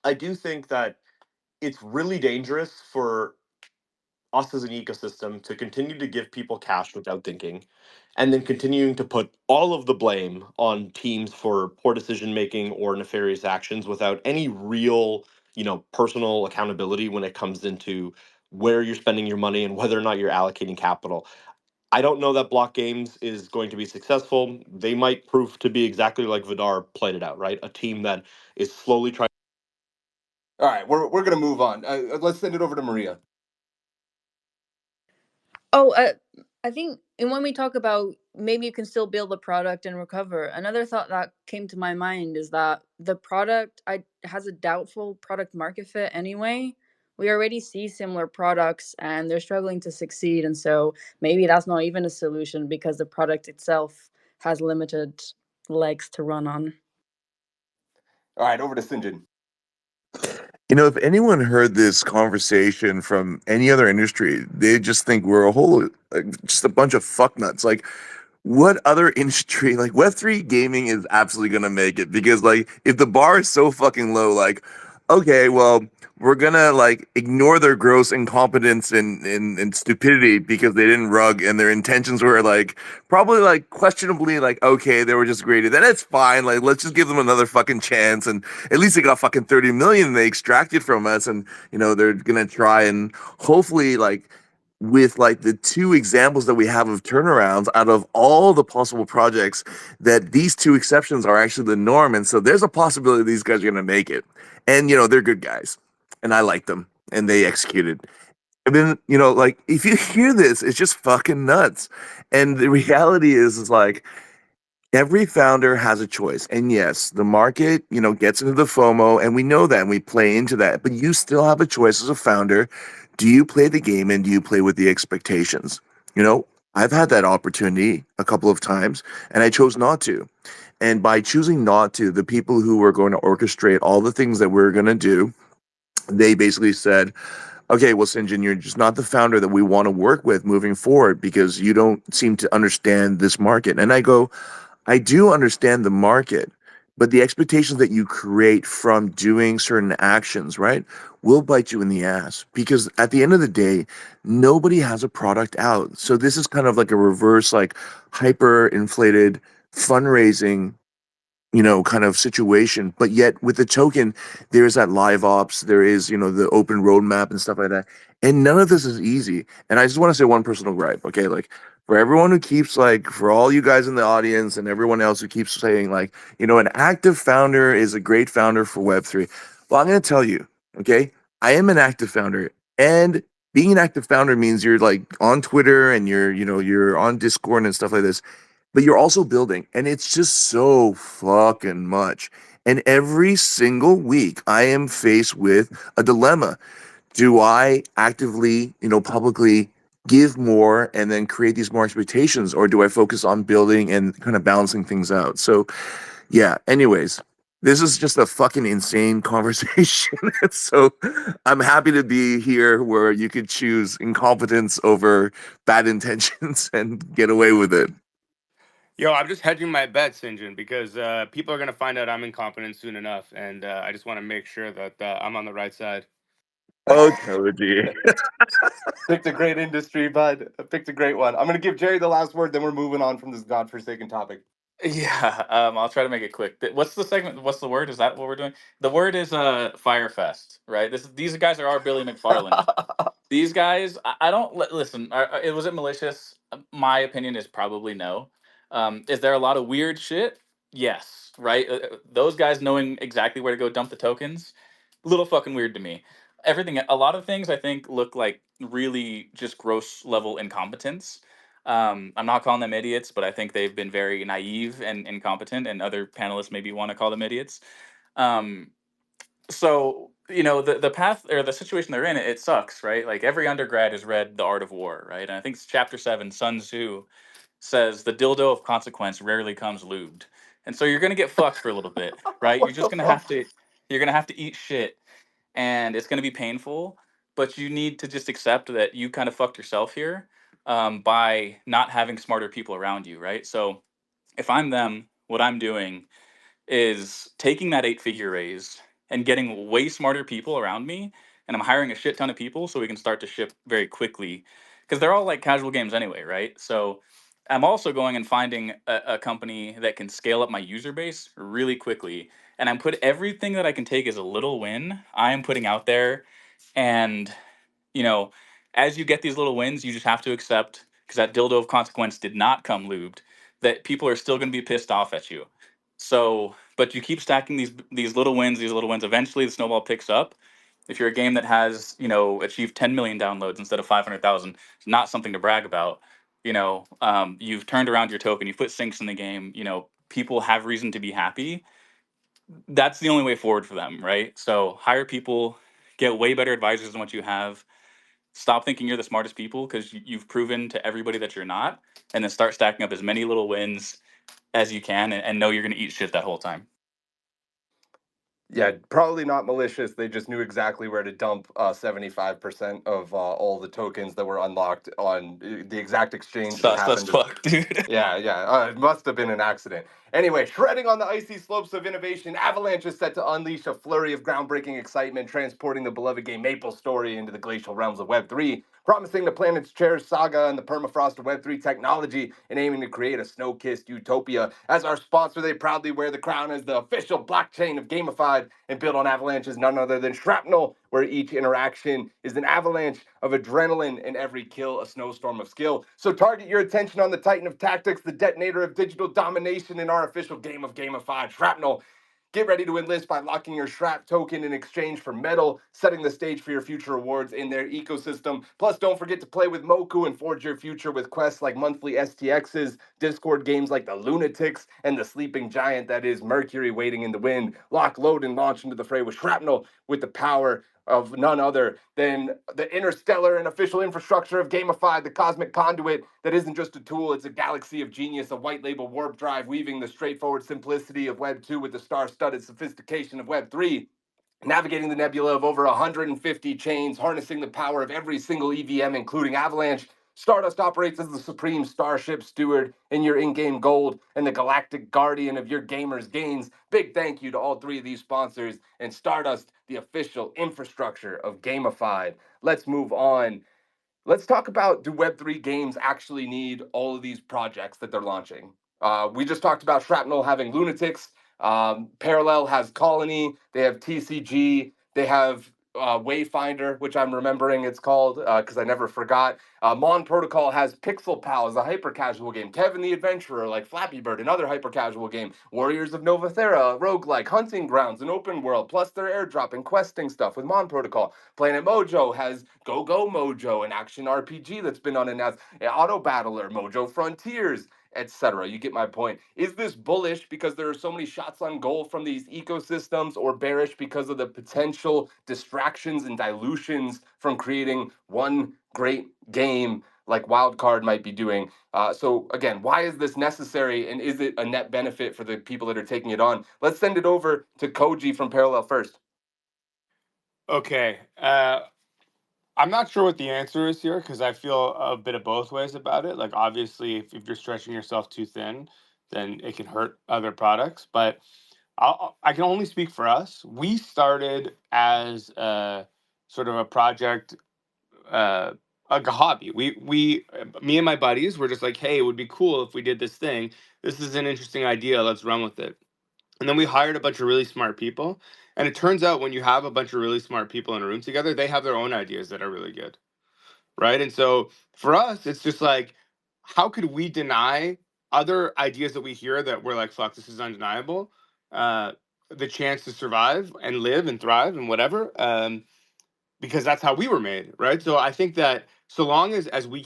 I do think that it's really dangerous for us as an ecosystem to continue to give people cash without thinking, and then continuing to put all of the blame on teams for poor decision making or nefarious actions without any real, personal accountability when it comes into where you're spending your money and whether or not you're allocating capital. I don't know that Block Games is going to be successful. They might prove to be exactly like Vidar played it out, right? A team that is slowly trying. All right, we're gonna move on. Let's send it over to Maria. Oh, I think, and when we talk about maybe you can still build a product and recover, another thought that came to my mind is that the product has a doubtful product market fit anyway. We already see similar products and they're struggling to succeed. And so maybe that's not even a solution because the product itself has limited legs to run on. All right, over to Sinjin. If anyone heard this conversation from any other industry, they just think we're just a bunch of fucknuts. Like, what other industry, like Web3 gaming is absolutely going to make it because, like, if the bar is so fucking low, like, okay, well, we're gonna like ignore their gross incompetence and stupidity because they didn't rug and their intentions were like probably like questionably like okay, they were just greedy. Then it's fine. Like let's just give them another fucking chance and at least they got fucking 30 million they extracted from us and they're gonna try and hopefully like with like the two examples that we have of turnarounds out of all the possible projects that these two exceptions are actually the norm and so there's a possibility these guys are gonna make it. And they're good guys, and I like them, and they executed. And then like if you hear this, it's just fucking nuts. And the reality is like every founder has a choice. And yes, the market, gets into the FOMO, and we know that, and we play into that. But you still have a choice as a founder. Do you play the game, and do you play with the expectations? You know, I've had that opportunity a couple of times, and I chose not to. And by choosing not to, the people who were going to orchestrate all the things that we're going to do, they basically said, okay, well, Sinjin, you're just not the founder that we want to work with moving forward because you don't seem to understand this market. And I go, I do understand the market, but the expectations that you create from doing certain actions, right, will bite you in the ass because at the end of the day, nobody has a product out. So this is kind of like a reverse, like hyper inflated fundraising kind of situation. But yet with the token, there's that live ops, there is, the open roadmap and stuff like that. And none of this is easy. And I just want to say one personal gripe, okay? Like for everyone who keeps like, for all you guys in the audience and everyone else who keeps saying like, an active founder is a great founder for Web3. Well, I'm going to tell you, okay? I am an active founder and being an active founder means you're like on Twitter and you're on Discord and stuff like this, but you're also building and it's just so fucking much. And every single week I am faced with a dilemma. Do I actively, publicly give more and then create these more expectations, or do I focus on building and kind of balancing things out? So yeah, anyways, this is just a fucking insane conversation. So I'm happy to be here where you could choose incompetence over bad intentions and get away with it. Yo, I'm just hedging my bets, Sinjin, because people are gonna find out I'm incompetent soon enough, and I just want to make sure that I'm on the right side. Oh, Koji. Picked a great industry, bud. Picked a great one. I'm gonna give Jerry the last word, then we're moving on from this godforsaken topic. Yeah, I'll try to make it quick. What's the segment? What's the word? Is that what we're doing? The word is Firefest, right? These guys are our Billy McFarland. These guys, I don't listen. Was it malicious? My opinion is probably no. Is there a lot of weird shit? Yes, right. Those guys knowing exactly where to go dump the tokens, little fucking weird to me. Everything, a lot of things, I think look like really just gross level incompetence. I'm not calling them idiots, but I think they've been very naive and incompetent, and other panelists maybe want to call them idiots. Um, so the path or the situation they're in, it sucks, right? Like every undergrad has read The Art of War, right? And I think it's chapter 7, Sun Tzu says the dildo of consequence rarely comes lubed. And so you're gonna get fucked for a little bit, right? What the fuck? You're gonna have to eat shit, and it's gonna be painful, but you need to just accept that you kind of fucked yourself here, by not having smarter people around you, right? So if I'm them, what I'm doing is taking that 8-figure raise and getting way smarter people around me, and I'm hiring a shit ton of people so we can start to ship very quickly, because they're all like casual games anyway, right? So I'm also going and finding a company that can scale up my user base really quickly, and I'm put everything that I can take as a little win I am putting out there. And you know, as you get these little wins, you just have to accept, because that dildo of consequence did not come lubed, that people are still going to be pissed off at you. So, but you keep stacking these little wins, these little wins. Eventually, the snowball picks up. If you're a game that has, achieved 10 million downloads instead of 500,000, it's not something to brag about. You've turned around your token, you've put sinks in the game. People have reason to be happy. That's the only way forward for them, right? So hire people, get way better advisors than what you have. Stop thinking you're the smartest people, because you've proven to everybody that you're not, and then start stacking up as many little wins as you can, and know you're going to eat shit that whole time. Yeah, probably not malicious. They just knew exactly where to dump 75% of all the tokens that were unlocked on the exact exchange that Sus as happened. fuck, dude. Yeah. It must have been an accident. Anyway, shredding on the icy slopes of innovation, Avalanche is set to unleash a flurry of groundbreaking excitement, transporting the beloved game Maple Story into the glacial realms of Web3, promising the planet's cherished saga and the permafrost of Web3 technology, and aiming to create a snow-kissed utopia. As our sponsor, they proudly wear the crown as the official blockchain of Gamified, and built on Avalanche is none other than Shrapnel, where each interaction is an avalanche of adrenaline and every kill a snowstorm of skill. So target your attention on the Titan of Tactics, the detonator of digital domination in our official game of Gamified, Shrapnel. Get ready to enlist by locking your Shrap token in exchange for metal, setting the stage for your future rewards in their ecosystem. Plus, don't forget to play with Moku and forge your future with quests like monthly STXs, Discord games like the Lunatics, and the sleeping giant that is Mercury waiting in the wind. Lock, load, and launch into the fray with Shrapnel with the power of none other than the interstellar and official infrastructure of Gamified, the cosmic conduit that isn't just a tool, it's a galaxy of genius, a white label warp drive, weaving the straightforward simplicity of Web 2 with the star-studded sophistication of Web 3. Navigating the nebula of over 150 chains, harnessing the power of every single EVM, including Avalanche, Stardust operates as the supreme starship steward in your in-game gold and the galactic guardian of your gamers' gains. Big thank you to all three of these sponsors and Stardust, the official infrastructure of Gamified. Let's move on. Let's talk about, do Web3 games actually need all of these projects that they're launching? We just talked about Shrapnel having Lunatics. Parallel has Colony. They have TCG. They have Wayfinder, which I'm remembering it's called because I never forgot. Mon Protocol has Pixel Pals, a hyper casual game. Kevin the Adventurer, like Flappy Bird, another hyper casual game. Warriors of Novathera, roguelike, Hunting Grounds, an open world, plus their airdrop and questing stuff with Mon Protocol. Planet Mojo has Go Go Mojo, an action RPG that's been unannounced. Auto Battler, Mojo Frontiers, etc. You get my point. Is this bullish because there are so many shots on goal from these ecosystems, or bearish because of the potential distractions and dilutions from creating one great game like Wildcard might be doing? So again, why is this necessary, and is it a net benefit for the people that are taking it on? Let's send it over to Koji from Parallel first. Okay. I'm not sure what the answer is here because I feel a bit of both ways about it. Like, obviously, if you're stretching yourself too thin, then it can hurt other products. But I can only speak for us. We started as a sort of a project, like a hobby. Me and my buddies were just like, hey, it would be cool if we did this thing. This is an interesting idea. Let's run with it. And then we hired a bunch of really smart people. And it turns out when you have a bunch of really smart people in a room together, they have their own ideas that are really good. Right. And so for us, it's just like, how could we deny other ideas that we hear that we're like, fuck, this is undeniable, uh, the chance to survive and live and thrive and whatever? Because that's how we were made, right? So I think that so long as we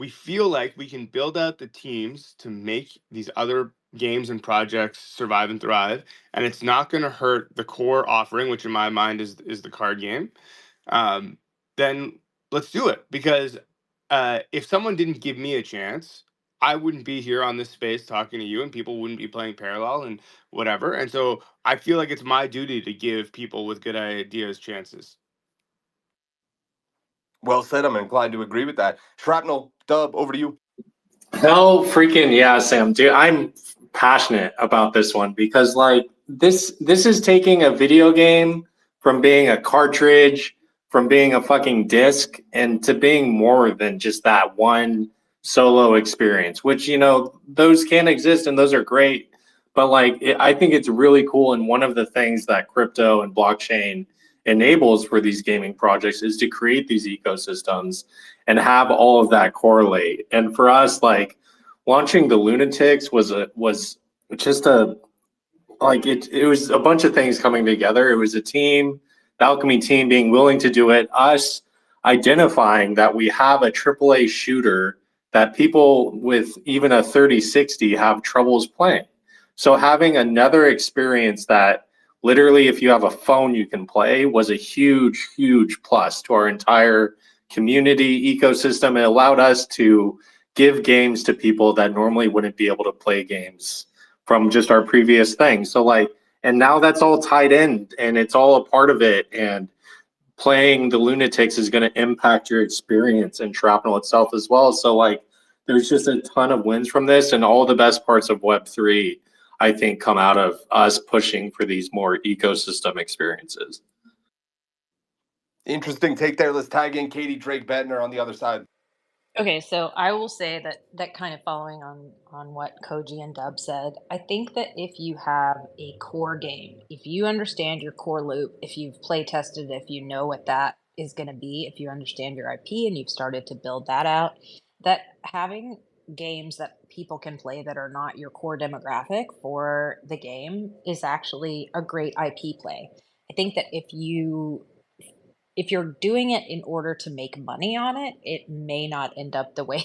feel like we can build out the teams to make these other games and projects survive and thrive, and it's not going to hurt the core offering, which in my mind is the card game, then let's do it. Because if someone didn't give me a chance, I wouldn't be here on this space talking to you, and people wouldn't be playing Parallel and whatever. And so I feel like it's my duty to give people with good ideas chances. Well said. I'm inclined to agree with that. Shrapnel, Dub, over to you. Hell freaking yeah, Sam. Dude, I'm passionate about this one because like this is taking a video game from being a cartridge, from being a fucking disc, and to being more than just that one solo experience, which, you know, those can exist and those are great. But like, I think it's really cool. And one of the things that crypto and blockchain enables for these gaming projects is to create these ecosystems and have all of that correlate. And for us, like launching the Lunatics was just a like it was a bunch of things coming together. It was a team, the Alchemy team being willing to do it, us identifying that we have a AAA shooter that people with even a 3060 have troubles playing. So having another experience that literally if you have a phone you can play was a huge, huge plus to our entire community ecosystem. It allowed us to give games to people that normally wouldn't be able to play games from just our previous thing. So like And now that's all tied in and it's all a part of it. And playing the Lunatics is going to impact your experience in Shrapnel itself as well. So like there's just a ton of wins from this, and all the best parts of Web3, I think, come out of us pushing for these more ecosystem experiences. Interesting take there. Let's tag in Katie Drake Bettner on the other side. Okay, so I will say that kind of following on what Koji and Dub said, I think that if you have a core game, if you understand your core loop, if you've play tested, if you know what that is going to be, if you understand your IP and you've started to build that out, that having games that people can play that are not your core demographic for the game is actually a great IP play. I think that if you're doing it in order to make money on it, it may not end up the way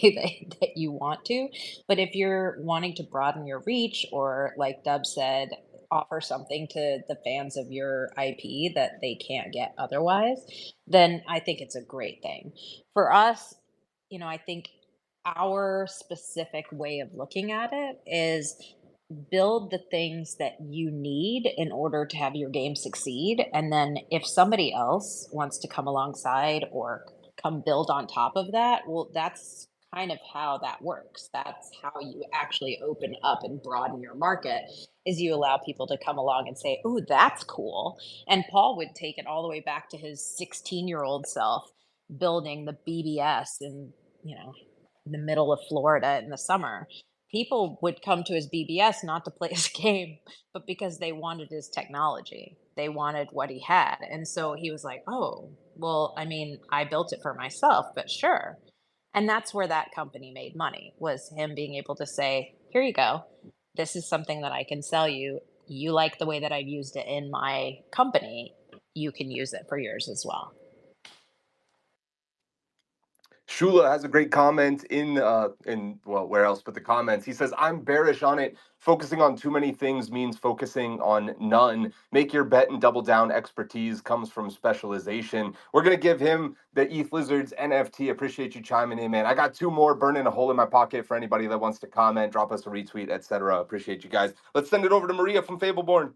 that you want to. But if you're wanting to broaden your reach, or like Dub said, offer something to the fans of your IP that they can't get otherwise, then I think it's a great thing. For us, I think our specific way of looking at it is build the things that you need in order to have your game succeed. And then if somebody else wants to come alongside or come build on top of that, well, that's kind of how that works. That's how you actually open up and broaden your market, is you allow people to come along and say, "Ooh, that's cool." And Paul would take it all the way back to his 16-year-old self building the BBS in, the middle of Florida in the summer. People would come to his BBS not to play his game, but because they wanted his technology. They wanted what he had. And so he was like, "Oh, well, I mean, I built it for myself, but sure." And that's where that company made money, was him being able to say, "Here you go. This is something that I can sell you. You like the way that I've used it in my company. You can use it for yours as well." Shula has a great comment in well, where else but the comments. He says, "I'm bearish on it. Focusing on too many things means focusing on none. Make your bet and double down. Expertise comes from specialization." We're gonna give him the ETH Lizards NFT. Appreciate you chiming in, man. I got two more burning a hole in my pocket for anybody that wants to comment, drop us a retweet, etc. Appreciate you guys. Let's send it over to Maria from Fableborn.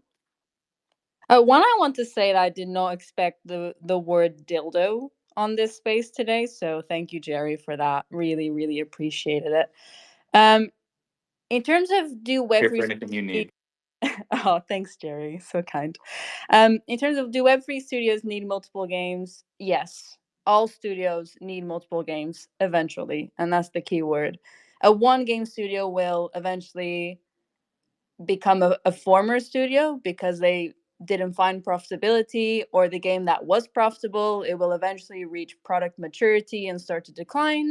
One, I want to say that I did not expect the word dildo on this space today, so thank you, Jerry, for that. Really, really appreciated it. In terms of do Here for Web3 anything you need. oh, thanks, Jerry, so kind. In terms of do Web3 studios need multiple games? Yes, all studios need multiple games eventually, and that's the key word. A one game studio will eventually become a former studio because they didn't find profitability, or the game that was profitable, it will eventually reach product maturity and start to decline.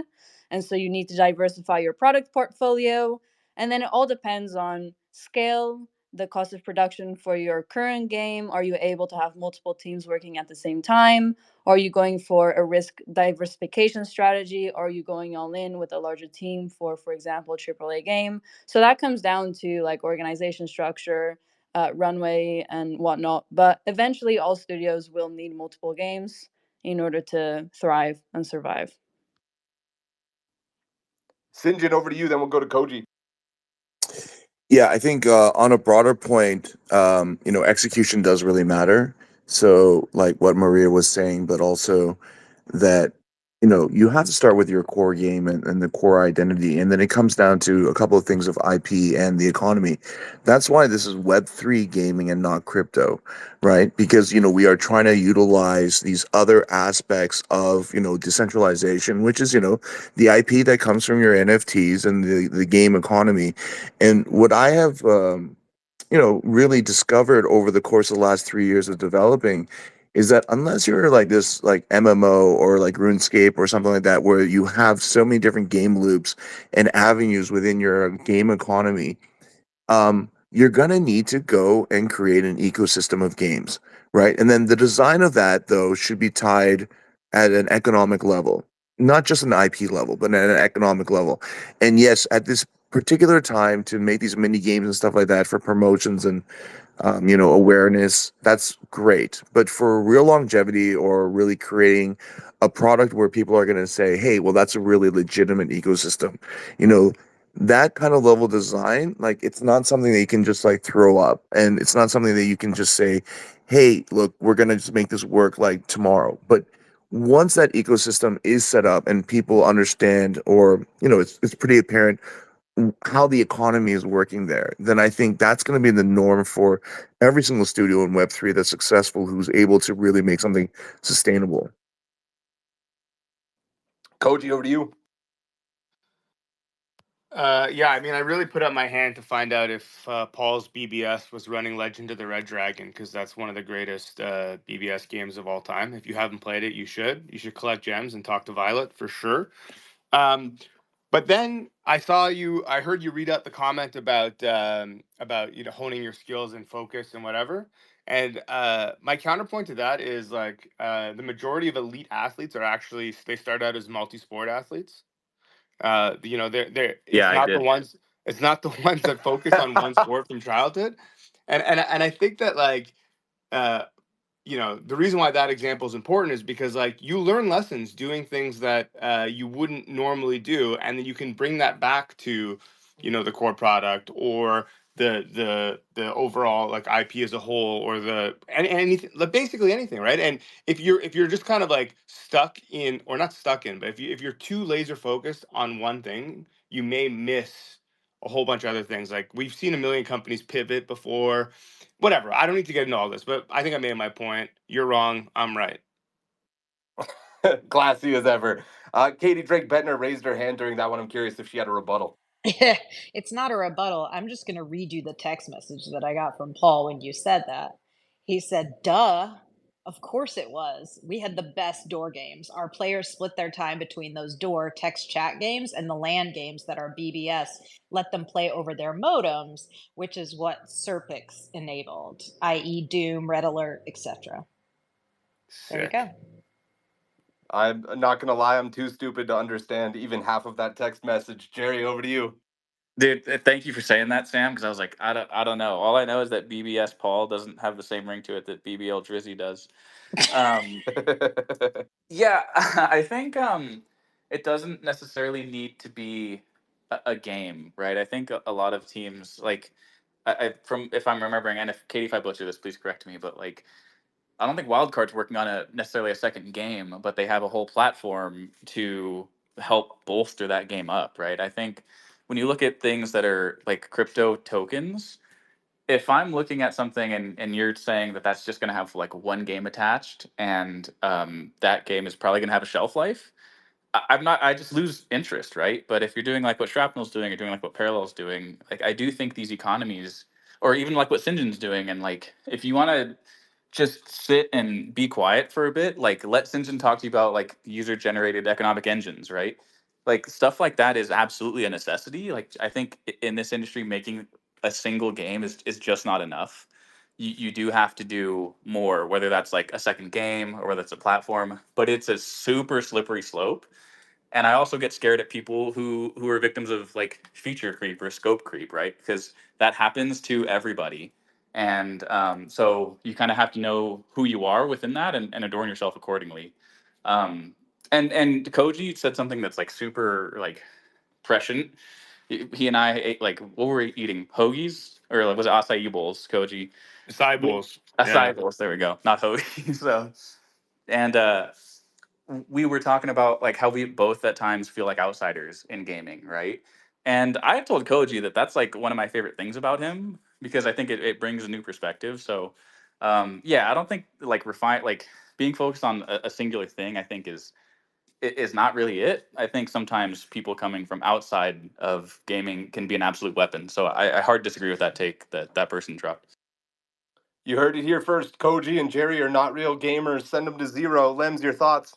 And so you need to diversify your product portfolio. And then it all depends on scale, the cost of production for your current game. Are you able to have multiple teams working at the same time? Are you going for a risk diversification strategy? Are you going all in with a larger team for example, a AAA game? So that comes down to like organization structure, runway, and whatnot. But eventually, all studios will need multiple games in order to thrive and survive. Sinjin, over to you, then we'll go to Koji. Yeah, I think on a broader point, execution does really matter. So, like what Maria was saying, but also that, you have to start with your core game and the core identity. And then it comes down to a couple of things of IP and the economy. That's why this is Web3 gaming and not crypto, right? Because, we are trying to utilize these other aspects of, decentralization, which is, the IP that comes from your NFTs and the game economy. And what I have, really discovered over the course of the last 3 years of developing is that unless you're like this, like MMO or like RuneScape or something like that, where you have so many different game loops and avenues within your game economy, you're going to need to go and create an ecosystem of games, right? And then the design of that, though, should be tied at an economic level, not just an IP level, but at an economic level. And yes, at this particular time to make these mini games and stuff like that for promotions and awareness, that's great. But for real longevity or really creating a product where people are going to say, hey, well, that's a really legitimate ecosystem, that kind of level design, like it's not something that you can just like throw up, and it's not something that you can just say, hey, look, we're gonna just make this work like tomorrow. But once that ecosystem is set up and people understand, or it's pretty apparent how the economy is working there, then I think that's going to be the norm for every single studio in Web3 that's successful, who's able to really make something sustainable. Koji, over to you. Yeah, I mean, I really put up my hand to find out if Paul's BBS was running Legend of the Red Dragon, because that's one of the greatest BBS games of all time. If you haven't played it, you should. You should collect gems and talk to Violet for sure. But then I heard you read out the comment about honing your skills and focus and whatever. And my counterpoint to that is like the majority of elite athletes they start out as multi-sport athletes. They're Yeah, I did. it's not the ones that focus on one sport from childhood. And I think that like uh the reason why that example is important is because like you learn lessons doing things that you wouldn't normally do, and then you can bring that back to the core product or the overall like IP as a whole, or anything, like basically anything, right? And if you're just kind of like stuck in, or not stuck in, but if you're too laser focused on one thing, you may miss a whole bunch of other things. Like we've seen a million companies pivot before. Whatever. I don't need to get into all this, but I think I made my point. You're wrong. I'm right. Classy as ever. Katie Drake Bettner raised her hand during that one. I'm curious if she had a rebuttal. It's not a rebuttal. I'm just going to read you the text message that I got from Paul when you said that. He said, duh. Of course it was. We had the best door games. Our players split their time between those door text chat games and the LAN games that our BBS let them play over their modems, which is what Serpix enabled, i.e. Doom, Red Alert, etc. There you Sick. go. I'm not going to lie. I'm too stupid to understand even half of that text message. Jerry, over to you. Dude, thank you for saying that, Sam, because I was like, I don't know. All I know is that BBS Paul doesn't have the same ring to it that BBL Drizzy does. Yeah, I think it doesn't necessarily need to be a game, right? I think a lot of teams like from if I'm remembering, and if I butcher this, please correct me, but like I don't think Wildcard's working on necessarily a second game, but they have a whole platform to help bolster that game up, right? I think when you look at things that are like crypto tokens, if I'm looking at something and you're saying that that's just going to have like one game attached, and that game is probably going to have a shelf life, I'm not. I just lose interest, right? But if you're doing like what Shrapnel's doing, or doing like what Parallel's doing, like I do think these economies, or even like what Sinjin's doing, and like if you want to just sit and be quiet for a bit, like let Sinjin talk to you about like user generated economic engines, right? Like stuff like that is absolutely a necessity. Like I think in this industry, making a single game is just not enough. You do have to do more, whether that's like a second game or whether it's a platform, but it's a super slippery slope. And I also get scared at people who are victims of like feature creep or scope creep, right? Because that happens to everybody. And so you kind of have to know who you are within that, and adorn yourself accordingly. um, and Koji said something that's like super like prescient. He and I ate like, what were we eating, hoagies, or like, was it acai bowls, Koji? Acai bowls. Yeah. Acai bowls, there we go, not hoagies. So and we were talking about like how we both at times feel like outsiders in gaming, right? And I told Koji that that's like one of my favorite things about him, because I think it brings a new perspective. So yeah, I don't think like like being focused on a singular thing, I think is not really it. I think sometimes people coming from outside of gaming can be an absolute weapon. So I hard disagree with that take that person dropped. You heard it here first. Koji and Jerry are not real gamers. Send them to zero. Lems, your thoughts?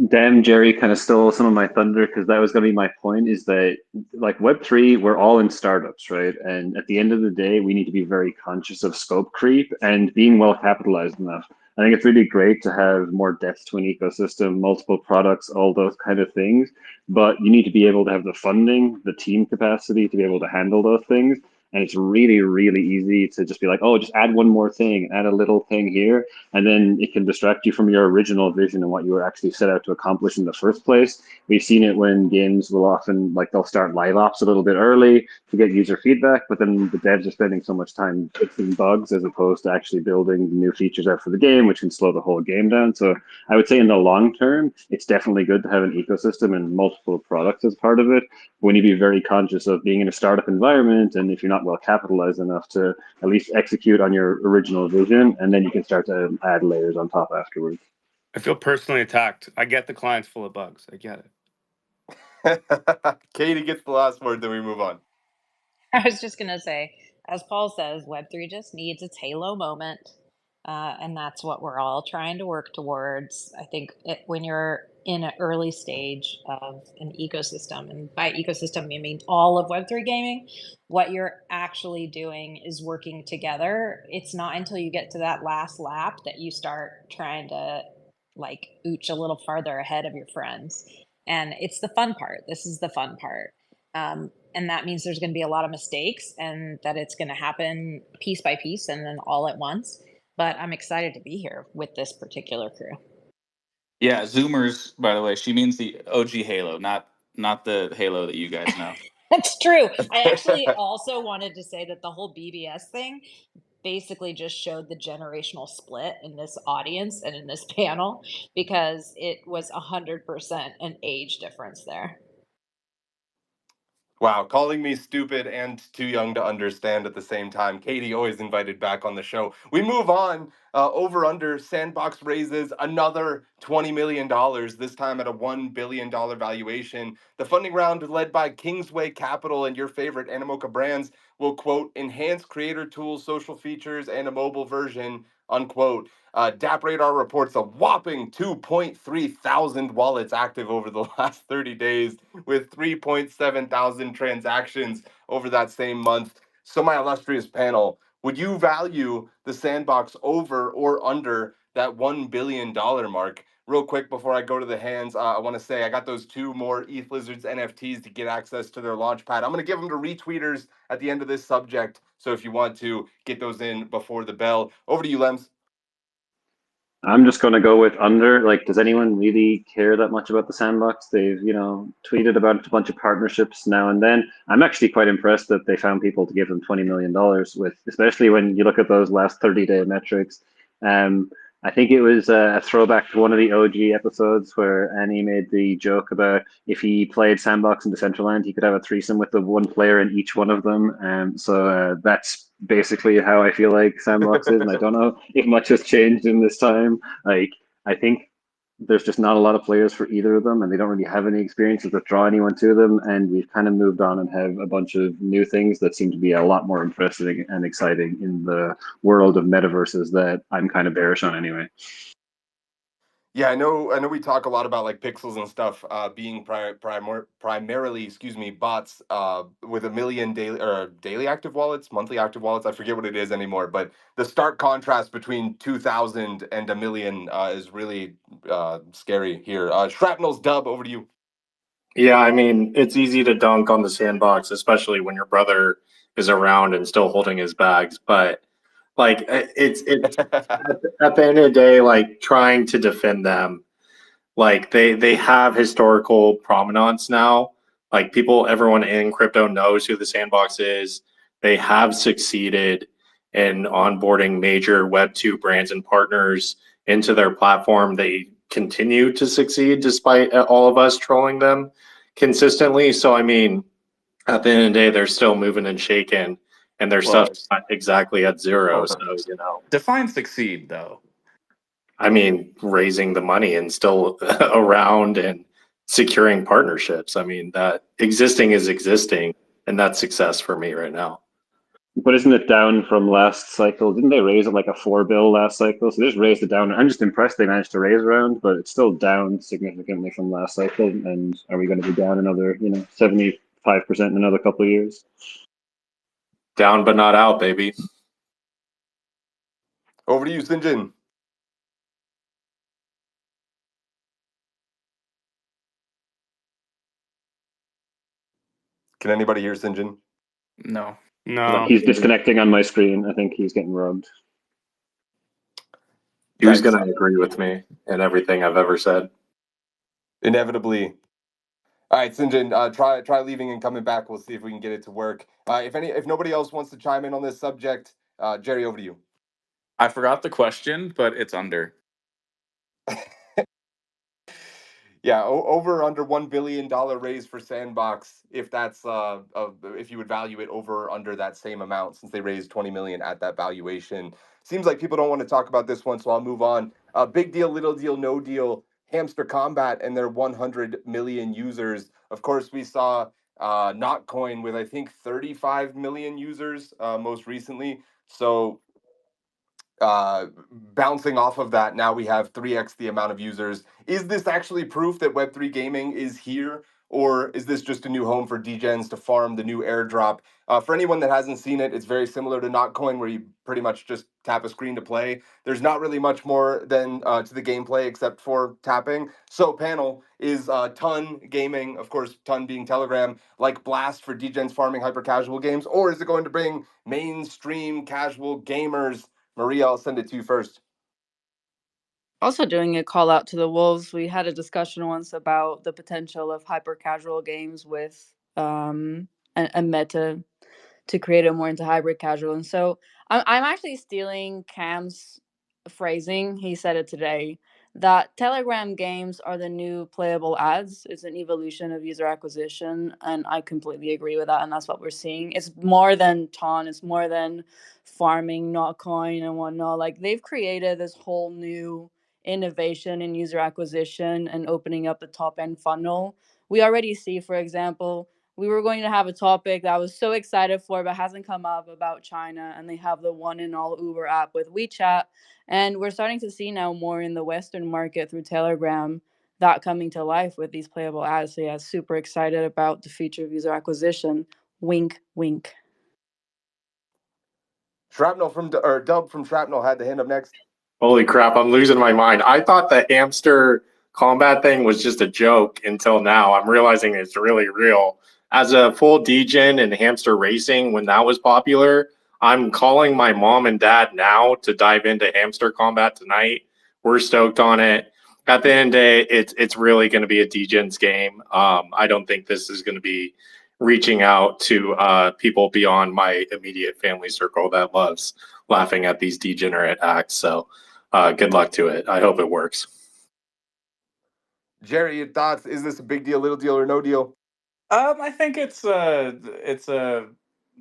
Damn, Jerry kind of stole some of my thunder, because that was going to be my point, is that like Web3, we're all in startups, right? And at the end of the day, we need to be very conscious of scope creep and being well capitalized enough. I think it's really great to have more depth to an ecosystem, multiple products, all those kind of things. But you need to be able to have the funding, the team capacity to be able to handle those things. and it's really, really easy to just be like, oh, just add one more thing, add a little thing here, and then it can distract you from your original vision and what you were actually set out to accomplish in the first place. We've seen it when games will often, like, they'll start live ops a little bit early to get user feedback, but then the devs are spending so much time fixing bugs as opposed to actually building new features out for the game, which can slow the whole game down. So I would say in the long term, it's definitely good to have an ecosystem and multiple products as part of it. We need to be very conscious of being in a startup environment, and if you're not well capitalized enough to at least execute on your original vision, and then you can start to add layers on top afterwards. I feel personally attacked. I get the client's full of bugs. I get it. Katie gets the last word, then we move on. I was just going to say, as Paul says, Web3 just needs its halo moment. And that's what we're all trying to work towards. I think when you're in an early stage of an ecosystem, and by ecosystem, I mean all of Web3 gaming, what you're actually doing is working together. It's not until you get to that last lap that you start trying to like ooch a little farther ahead of your friends. And it's the fun part. This is the fun part. And that means there's going to be a lot of mistakes and that it's going to happen piece by piece and then all at once. But I'm excited to be here with this particular crew. Yeah, Zoomers, by the way, she means the OG Halo, not the Halo that you guys know. That's true. I actually also wanted to say that the whole BBS thing basically just showed the generational split in this audience and in this panel, because it was 100% an age difference there. Wow, calling me stupid and too young to understand at the same time. Katie always invited back on the show. We move on. Over under, Sandbox raises another $20 million, this time at a $1 billion valuation. The funding round, led by Kingsway Capital and your favorite Animoca brands, will, quote, enhance creator tools, social features, and a mobile version, unquote. DappRadar reports a whopping 2.3 thousand wallets active over the last 30 days, with 3.7 thousand transactions over that same month. So, my illustrious panel, would you value the Sandbox over or under that $1 billion mark? Real quick before I go to the hands, I want to say I got those 2 more ETH Lizards NFTs to get access to their launchpad. I'm going to give them to retweeters at the end of this subject. So if you want to get those in before the bell, over to you, Lems. I'm just going to go with under. Like, does anyone really care that much about the Sandbox? They've, tweeted about a bunch of partnerships now and then. I'm actually quite impressed that they found people to give them $20 million with, especially when you look at those last 30-day metrics. I think it was a throwback to one of the OG episodes where Annie made the joke about if he played Sandbox in Decentraland, he could have a threesome with the one player in each one of them. So that's basically how I feel like Sandbox is, and I don't know if much has changed in this time. Like, I think there's just not a lot of players for either of them, and they don't really have any experiences that draw anyone to them. And we've kind of moved on and have a bunch of new things that seem to be a lot more interesting and exciting in the world of metaverses that I'm kind of bearish on anyway. Yeah, I know we talk a lot about like pixels and stuff being primarily, bots with 1 million daily active wallets, monthly active wallets. I forget what it is anymore, but the stark contrast between 2,000 and 1 million is really scary here. Shrapnel's Dub, over to you. Yeah, I mean, it's easy to dunk on the Sandbox, especially when your brother is around and still holding his bags. But like, it's at the end of the day, like trying to defend them. Like they have historical provenance now. Like everyone in crypto knows who the Sandbox is. They have succeeded in onboarding major Web2 brands and partners into their platform. They continue to succeed despite all of us trolling them consistently. So I mean, at the end of the day, they're still moving and shaking, and their stuff's not exactly at zero. So define succeed though. I mean, raising the money and still around and securing partnerships. I mean, that existing is existing, and that's success for me right now. But isn't it down from last cycle? Didn't they raise it like a 4 bill last cycle? So they just raised it down. I'm just impressed they managed to raise around, but it's still down significantly from last cycle. And are we going to be down another, 75% in another couple of years? Down but not out, baby. Over to you, Sinjin. Can anybody hear Sinjin? No. No. He's disconnecting on my screen. I think he's getting rubbed. Who's Thanks. going to agree with me in everything I've ever said? Inevitably. All right, Sinjin, try leaving and coming back. We'll see if we can get it to work. If nobody else wants to chime in on this subject, Jerry, over to you. I forgot the question, but it's under. Yeah, over under $1 billion raise for Sandbox. If that's if you would value it over or under that same amount, since they raised 20 million at that valuation. Seems like people don't want to talk about this one, so I'll move on. Big deal, little deal, no deal. Hamster Kombat and their 100 million users. Of course, we saw Notcoin with I think 35 million users most recently. So bouncing off of that, now we have 3x the amount of users. Is this actually proof that Web3 gaming is here, or is this just a new home for degens to farm the new airdrop? For anyone that hasn't seen it, it's very similar to Notcoin, where you pretty much just tap a screen to play. There's not really much more than to the gameplay except for tapping. So panel, is Ton Gaming, of course, Ton being Telegram, like Blast for degens farming hyper casual games, or is it going to bring mainstream casual gamers? Maria, I'll send it to you first. Also, doing a call out to the wolves, we had a discussion once about the potential of hyper casual games with a meta to create it more into hybrid casual. And so I'm actually stealing Cam's phrasing. He said it today that Telegram games are the new playable ads. It's an evolution of user acquisition. And I completely agree with that. And that's what we're seeing. It's more than Ton, it's more than farming, not coin and whatnot. Like they've created this whole new innovation in user acquisition and opening up the top end funnel. We already see, for example, we were going to have a topic that I was so excited for, but hasn't come up about China. And they have the one and all Uber app with WeChat. And we're starting to see now more in the Western market through Telegram that coming to life with these playable ads. So yeah, super excited about the future of user acquisition. Wink, wink. Dub from Shrapnel had the hand up next. Holy crap, I'm losing my mind. I thought the hamster combat thing was just a joke until now. I'm realizing it's really real. As a full degen in hamster racing, when that was popular, I'm calling my mom and dad now to dive into hamster combat tonight. We're stoked on it. At the end of the day, it's really going to be a degens game. I don't think this is going to be reaching out to people beyond my immediate family circle that loves laughing at these degenerate acts. So good luck to it. I hope it works. Jerry, your thoughts? Is this a big deal, little deal, or no deal? I think it's a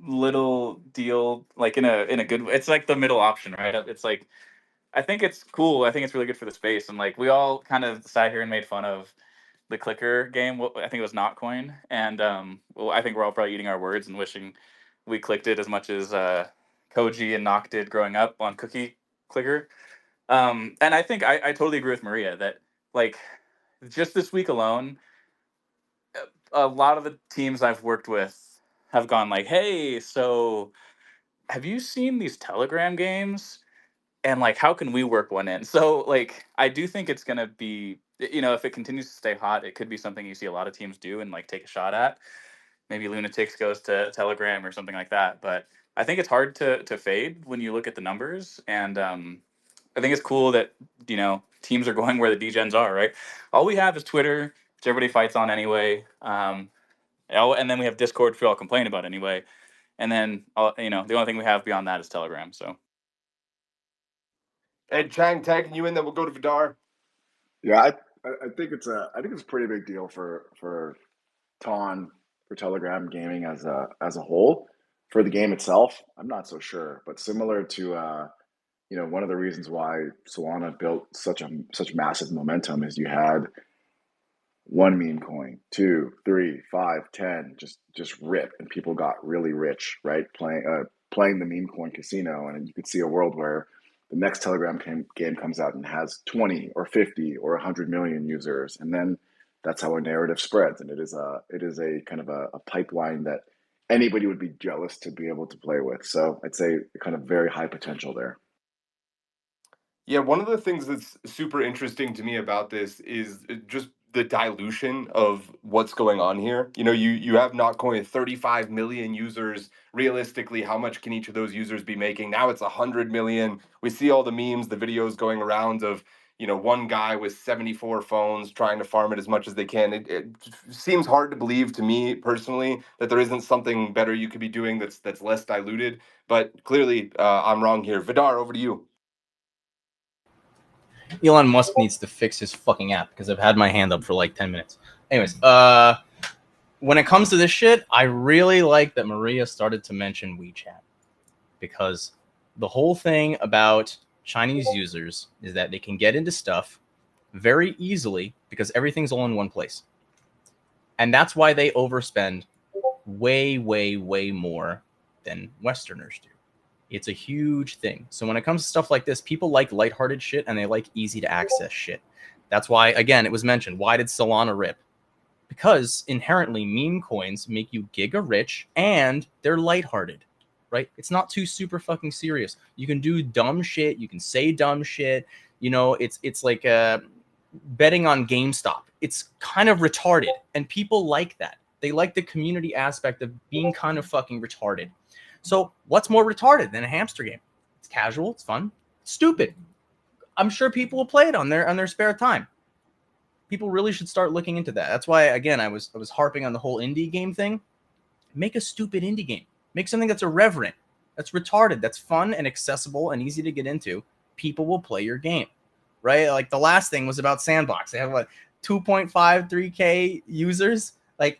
little deal, like in a good. It's like the middle option, right? It's like I think it's cool. I think it's really good for the space, and like we all kind of sat here and made fun of the clicker game. I think it was Notcoin, and well, I think we're all probably eating our words and wishing we clicked it as much as Koji and Nock did growing up on Cookie Clicker. And I think I totally agree with Maria that like just this week alone, a lot of the teams I've worked with have gone like, "Hey, so have you seen these Telegram games? And like, how can we work one in?" So like, I do think it's gonna be, if it continues to stay hot, it could be something you see a lot of teams do and like take a shot at. Maybe Lunatics goes to Telegram or something like that. But I think it's hard to fade when you look at the numbers, and I think it's cool that teams are going where the degens are. Right, all we have is Twitter, which everybody fights on anyway. And then we have Discord, which we all complain about anyway. And then the only thing we have beyond that is Telegram. So. Ed Chang tagging you in, then we'll go to Vidar. Yeah, I think it's a pretty big deal for Ton, for Telegram gaming as a whole. For the game itself, I'm not so sure, but similar to one of the reasons why Solana built such massive momentum is you had one meme coin, 2, 3, 5, 10, just rip, and people got really rich, right? Playing the meme coin casino, and you could see a world where the next Telegram game comes out and has 20 or 50 or 100 million users, and then that's how a narrative spreads, and it is a kind of a pipeline that anybody would be jealous to be able to play with. So I'd say kind of very high potential there. Yeah, one of the things that's super interesting to me about this is just the dilution of what's going on here. You know, you have Notcoin with 35 million users. Realistically, how much can each of those users be making? Now it's 100 million. We see all the memes, the videos going around of, you know, one guy with 74 phones trying to farm it as much as they can. It seems hard to believe to me personally that there isn't something better you could be doing that's less diluted. But clearly, I'm wrong here. Vidar, over to you. Elon Musk needs to fix his fucking app because I've had my hand up for like 10 minutes. Anyways, when it comes to this shit, I really like that Maria started to mention WeChat, because the whole thing about Chinese users is that they can get into stuff very easily because everything's all in one place. And that's why they overspend way, way, way more than Westerners do. It's a huge thing. So when it comes to stuff like this, people like lighthearted shit and they like easy to access shit. That's why, again, it was mentioned. Why did Solana rip? Because inherently meme coins make you giga rich and they're lighthearted, right? It's not too super fucking serious. You can do dumb shit. You can say dumb shit. You know, it's like betting on GameStop. It's kind of retarded and people like that. They like the community aspect of being kind of fucking retarded. So what's more retarded than a hamster game? It's casual, it's fun, it's stupid. I'm sure people will play it on their spare time. People really should start looking into that. That's why, again, I was harping on the whole indie game thing. Make a stupid indie game. Make something that's irreverent, that's retarded, that's fun and accessible and easy to get into. People will play your game, right? Like the last thing was about Sandbox. They have what, 2.53K users? Like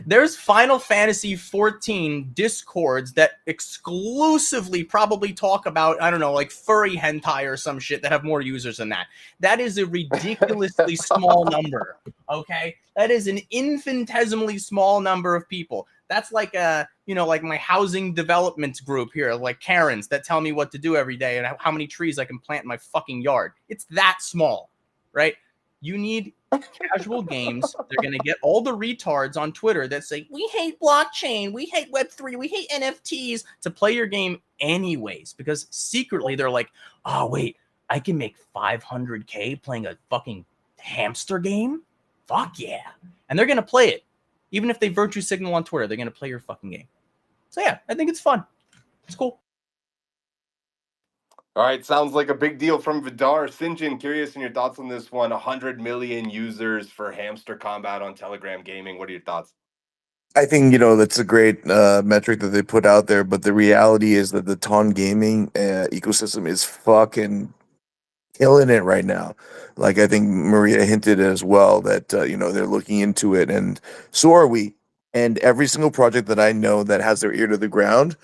there's Final Fantasy 14 discords that exclusively probably talk about, I don't know, like furry hentai or some shit that have more users than that. That is a ridiculously small number, okay? That is an infinitesimally small number of people. That's like like my housing development group here, like Karens that tell me what to do every day and how many trees I can plant in my fucking yard. It's that small, right? You need casual games. They're going to get all the retards on Twitter that say, we hate blockchain, we hate Web3, we hate NFTs to play your game anyways, because secretly they're like, oh, wait, I can make 500K playing a fucking hamster game? Fuck yeah. And they're going to play it. Even if they virtue signal on Twitter, they're going to play your fucking game. So yeah, I think it's fun. It's cool. All right, sounds like a big deal from Vidar. Sinjin, curious in your thoughts on this one. 100 million users for Hamster Kombat on Telegram Gaming. What are your thoughts? I think, that's a great metric that they put out there, but the reality is that the Ton gaming ecosystem is fucking killing it right now. Like, I think Maria hinted as well that, they're looking into it, and so are we. And every single project that I know that has their ear to the ground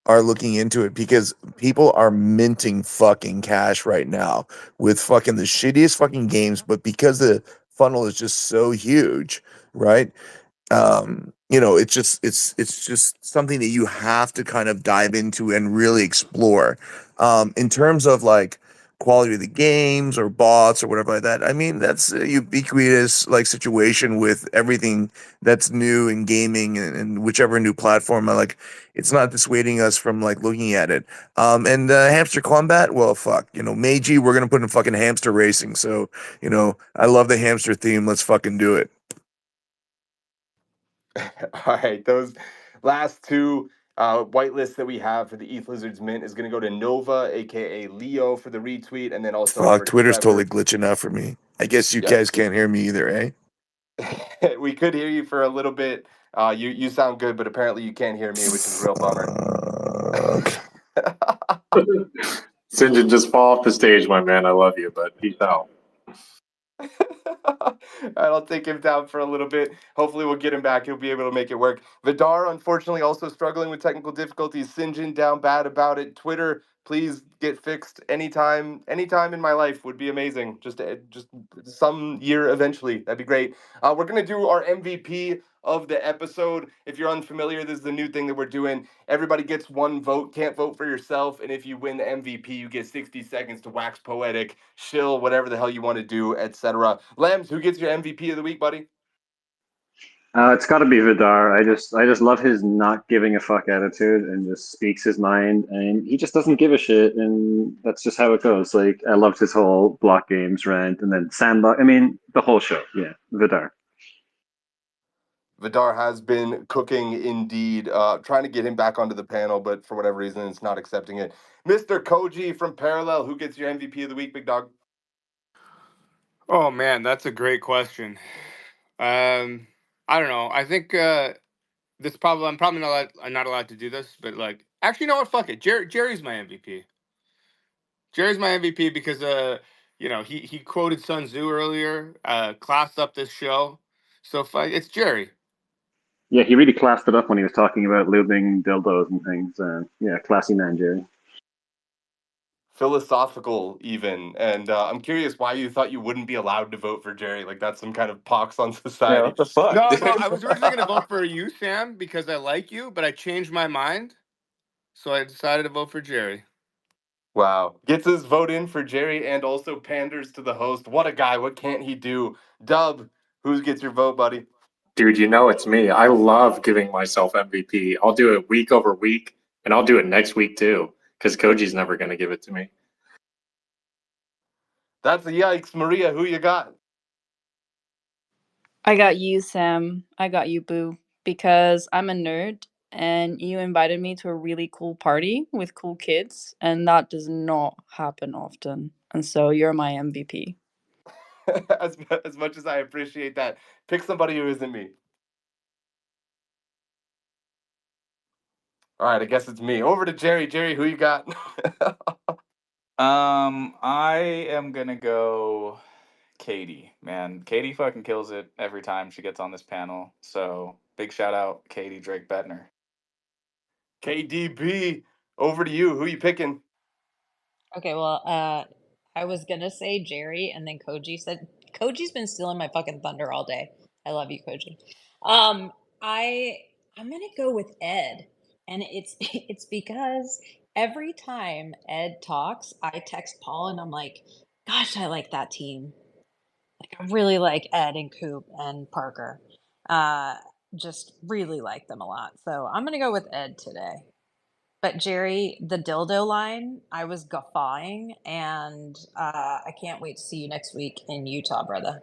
are looking into it, because people are minting fucking cash right now with fucking the shittiest fucking games, but because the funnel is just so huge, right? It's just something that you have to kind of dive into and really explore. In terms of like quality of the games or bots or whatever like that, I mean, that's a ubiquitous like situation with everything that's new in gaming, and whichever new platform. Like, it's not dissuading us from like looking at it. And Hamster Kombat, well, fuck, Meiji, we're gonna put in fucking hamster racing. So, I love the hamster theme. Let's fucking do it. All right, those last two whitelists that we have for the ETH Lizards Mint is going to go to Nova, aka Leo, for the retweet, and then also Fuck, over to Twitter's Trevor. totally glitching out for me. I guess you Yep. guys can't hear me either, eh? We could hear you for a little bit. You sound good, but apparently you can't hear me, which is a real bummer. Sinjin, just fall off the stage, my man. I love you, but peace out. All right, I'll take him down for a little bit. Hopefully we'll get him back. He'll be able to make it work. Vidar, unfortunately, also struggling with technical difficulties. Sinjin down bad about it. Twitter, please get fixed anytime in my life would be amazing. Just some year eventually. That'd be great. We're going to do our MVP of the episode. If you're unfamiliar, this is the new thing that we're doing. Everybody gets one vote. Can't vote for yourself. And if you win the MVP, you get 60 seconds to wax poetic, shill, whatever the hell you want to do, etc. Lambs, who gets your MVP of the week, buddy? It's got to be Vidar. I just love his not giving a fuck attitude and just speaks his mind, and he just doesn't give a shit, and that's just how it goes. Like I loved his whole block games rant, and then Sandbox. I mean, the whole show. Yeah, Vidar. Vidar has been cooking indeed. Trying to get him back onto the panel, but for whatever reason, it's not accepting it. Mr. Koji from Parallel, who gets your MVP of the week, big dog? Oh man, that's a great question. I don't know. I think I'm probably not allowed to do this, but like, actually, you know what? Fuck it. Jerry's my MVP. Jerry's my MVP because he quoted Sun Tzu earlier, classed up this show. So it's Jerry. Yeah, he really classed it up when he was talking about lubing dildos and things. Yeah, classy man, Jerry. Philosophical even, and I'm curious why you thought you wouldn't be allowed to vote for Jerry. Like that's some kind of pox on Yeah, society. what the fuck, No, dude? well, I was originally going to vote for you, Sam, because I like you, but I changed my mind, so I decided to vote for Jerry. Wow. Gets his vote in for Jerry and also panders to the host. What a guy. What can't he do? Dub, who gets your vote, buddy? Dude, you know it's me. I love giving myself MVP. I'll do it week over week, and I'll do it next week too, because Koji's never going to give it to me. That's a yikes. Maria, who you got? I got you, Sam. I got you, Boo, because I'm a nerd and you invited me to a really cool party with cool kids, and that does not happen often. And so you're my MVP. as much as I appreciate that, pick somebody who isn't me. All right, I guess it's me. Over to Jerry. Jerry, who you got? I am gonna go Katie, man. Katie fucking kills it every time she gets on this panel. So big shout out, Katie Drake Bettner. KDB, over to you. Who you picking? Okay, well, I was gonna say Jerry, and then Koji's been stealing my fucking thunder all day. I love you, Koji. Um, I'm gonna go with Ed, and it's because every time Ed talks, I text Paul and I'm like, "Gosh, I like that team. Like, I really like Ed and Coop and Parker. Uh, just really like them a lot. So I'm gonna go with Ed today." But Jerry, the dildo line, I was guffawing, and I can't wait to see you next week in Utah, brother.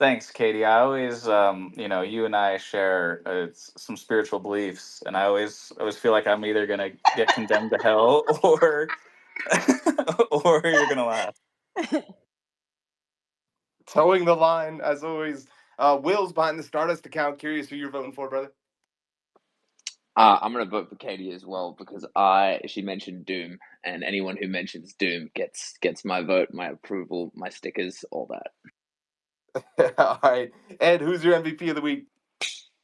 Thanks, Katie. I always, you and I share some spiritual beliefs, and I always feel like I'm either gonna get condemned to hell or or you're gonna laugh. Towing the line, as always. Will's behind the Stardust account. Curious who you're voting for, brother. I'm gonna vote for Katie as well because she mentioned Doom, and anyone who mentions Doom gets my vote, my approval, my stickers, all that. All right. Ed, who's your MVP of the week?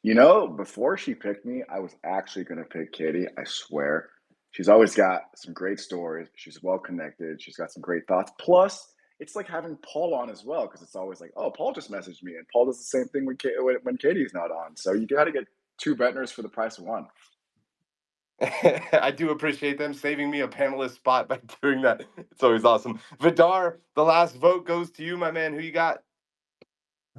You know, before she picked me, I was actually going to pick Katie. I swear. She's always got some great stories. She's well connected. She's got some great thoughts. Plus, it's like having Paul on as well because it's always like, oh, Paul just messaged me, and Paul does the same thing when Katie's not on. So you got to get two Bettners for the price of one. I do appreciate them saving me a panelist spot by doing that. It's always awesome. Vidar, the last vote goes to you, my man. Who you got?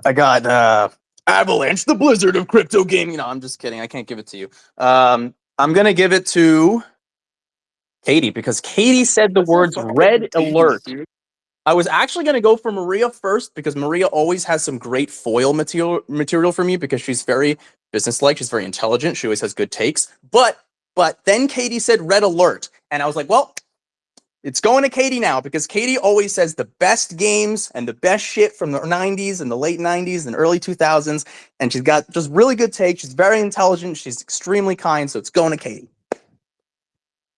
I got Avalanche, the Blizzard of crypto gaming. No, I'm just kidding. I can't give it to you. I'm gonna give it to Katie because Katie said the That's so words fucking red contagious, alert. dude. I was actually going to go for Maria first because Maria always has some great foil material for me because she's very businesslike. She's very intelligent. She always has good takes. But then Katie said red alert. And I was like, well, it's going to Katie now because Katie always says the best games and the best shit from the 90s and the late 90s and early 2000s. And she's got just really good takes. She's very intelligent. She's extremely kind. So it's going to Katie.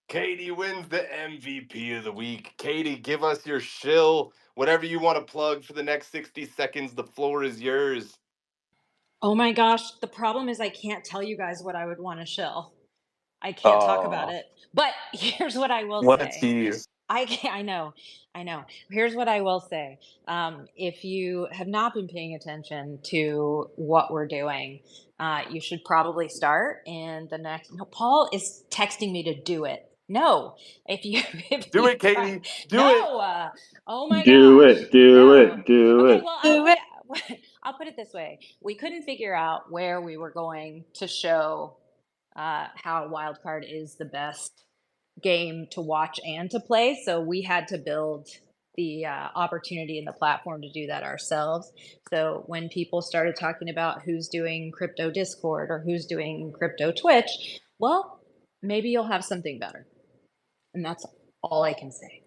Katie wins the MVP of the week. Katie, give us your shill. Whatever you want to plug for the next 60 seconds, the floor is yours. Oh my gosh, the problem is I can't tell you guys what I would want to shill. I can't talk about it. But here's what I will What a say. tease. I know. Here's what I will say. If you have not been paying attention to what we're doing, you should probably start in the next. No, Paul is texting me to do it. No, if you Do it, Katie. Do it. no, oh my Do gosh, it, do no. it, do Okay, it. well, Do it. I'll put it this way. We couldn't figure out where we were going to show how Wildcard is the best game to watch and to play. So we had to build the opportunity and the platform to do that ourselves. So when people started talking about who's doing crypto Discord or who's doing crypto Twitch, well, maybe you'll have something better. And that's all I can say.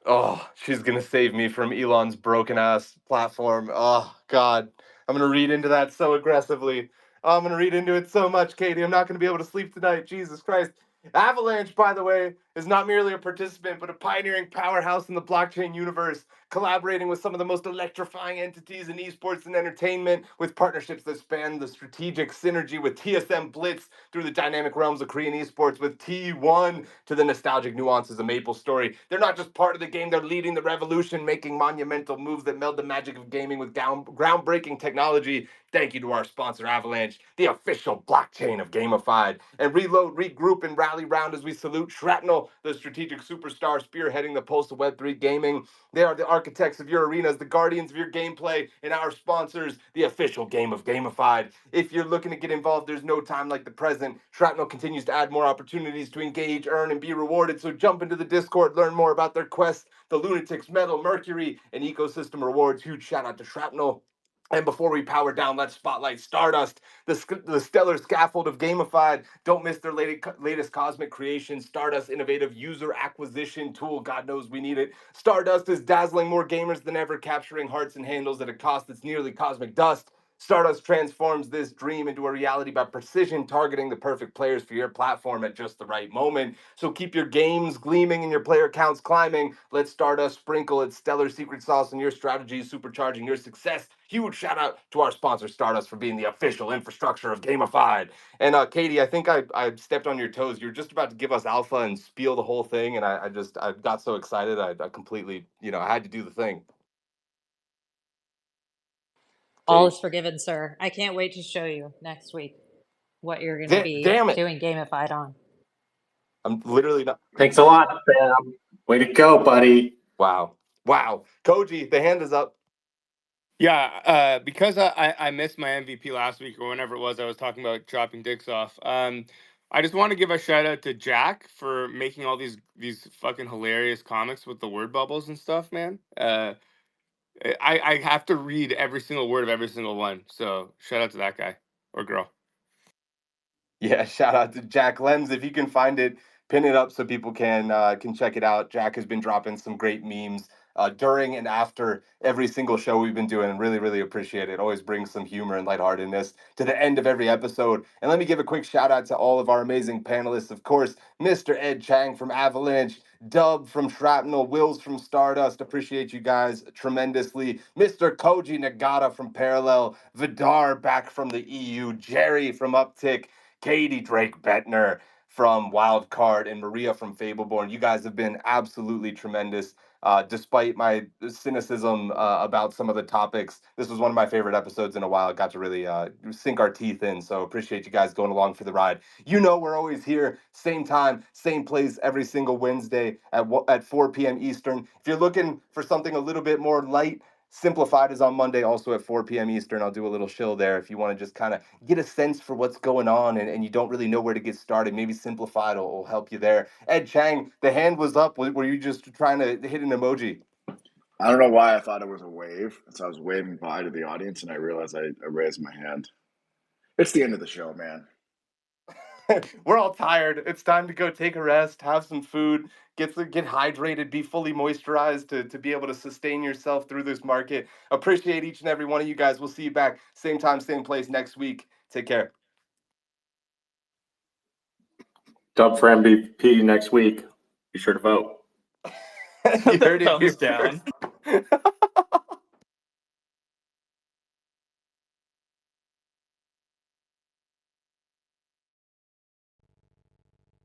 Oh, she's gonna save me from Elon's broken ass platform. Oh God, I'm gonna read into that so aggressively. Oh, I'm gonna read into it so much, Katie. I'm not gonna be able to sleep tonight. Jesus Christ. Avalanche, by the way, is not merely a participant, but a pioneering powerhouse in the blockchain universe, collaborating with some of the most electrifying entities in esports and entertainment, with partnerships that span the strategic synergy with TSM Blitz through the dynamic realms of Korean esports, with T1 to the nostalgic nuances of Maple Story. They're not just part of the game, they're leading the revolution, making monumental moves that meld the magic of gaming with groundbreaking technology. Thank you to our sponsor, Avalanche, the official blockchain of Gamified. And reload, regroup, and rally round as we salute Shrapnel, the strategic superstar spearheading the pulse of Web3 gaming. They are the architects of your arenas, the guardians of your gameplay, and our sponsors, the official game of Gamified. If you're looking to get involved, there's no time like the present. Shrapnel continues to add more opportunities to engage, earn, and be rewarded. So jump into the Discord, learn more about their quest, the Lunatics, Metal, Mercury, and ecosystem rewards. Huge shout out to Shrapnel. And before we power down, let's spotlight Stardust, the stellar scaffold of Gamified. Don't miss their latest cosmic creation, Stardust Innovative User Acquisition Tool. God knows we need it. Stardust is dazzling more gamers than ever, capturing hearts and handles at a cost that's nearly cosmic dust. Stardust transforms this dream into a reality by precision targeting the perfect players for your platform at just the right moment. So keep your games gleaming and your player counts climbing. Let Stardust sprinkle its stellar secret sauce in your strategies, supercharging your success. Huge shout out to our sponsor Stardust for being the official infrastructure of Gamified. And Katie, I think I stepped on your toes. You're just about to give us alpha and spiel the whole thing, and I got so excited. I completely, I had to do the thing. All is forgiven, sir. I can't wait to show you next week what you're going to be Damn it. doing Gamified on. I'm literally not. Thanks a lot, Sam. Way to go, buddy. Wow. Koji, the hand is up. Yeah, because I missed my MVP last week or whenever it was, I was talking about dropping dicks off. I just want to give a shout out to Jack for making all these fucking hilarious comics with the word bubbles and stuff, man. I have to read every single word of every single one. So shout out to that guy or girl. Yeah, shout out to Jack Lens. If you can find it, pin it up so people can check it out. Jack has been dropping some great memes during and after every single show we've been doing, and really, really appreciate it. Always brings some humor and lightheartedness to the end of every episode. And let me give a quick shout out to all of our amazing panelists. Of course, Mr. Ed Chang from Avalanche, Dub from Shrapnel, Wills from Stardust. Appreciate you guys tremendously. Mr. Koji Nagata from Parallel, Vidar back from the EU, Jerry from Uptick, Katie Drake Bettner from Wildcard, and Maria from Fableborn. You guys have been absolutely tremendous. Despite my cynicism about some of the topics, this was one of my favorite episodes in a while. Got to really sink our teeth in. So appreciate you guys going along for the ride. We're always here, same time, same place, every single Wednesday at 4 p.m. Eastern. If you're looking for something a little bit more light, Simplified is on Monday, also at 4 p.m. Eastern. I'll do a little shill there if you want to just kind of get a sense for what's going on and you don't really know where to get started. Maybe Simplified will help you there. Ed Chang, the hand was up. Were you just trying to hit an emoji? I don't know why I thought it was a wave. So I was waving by to the audience and I realized I raised my hand. It's the end of the show, man. We're all tired. It's time to go take a rest, have some food, get hydrated, be fully moisturized to be able to sustain yourself through this market. Appreciate each and every one of you guys. We'll see you back same time, same place next week. Take care. Dub for MVP next week. Be sure to vote. You heard it here Thumbs down. first.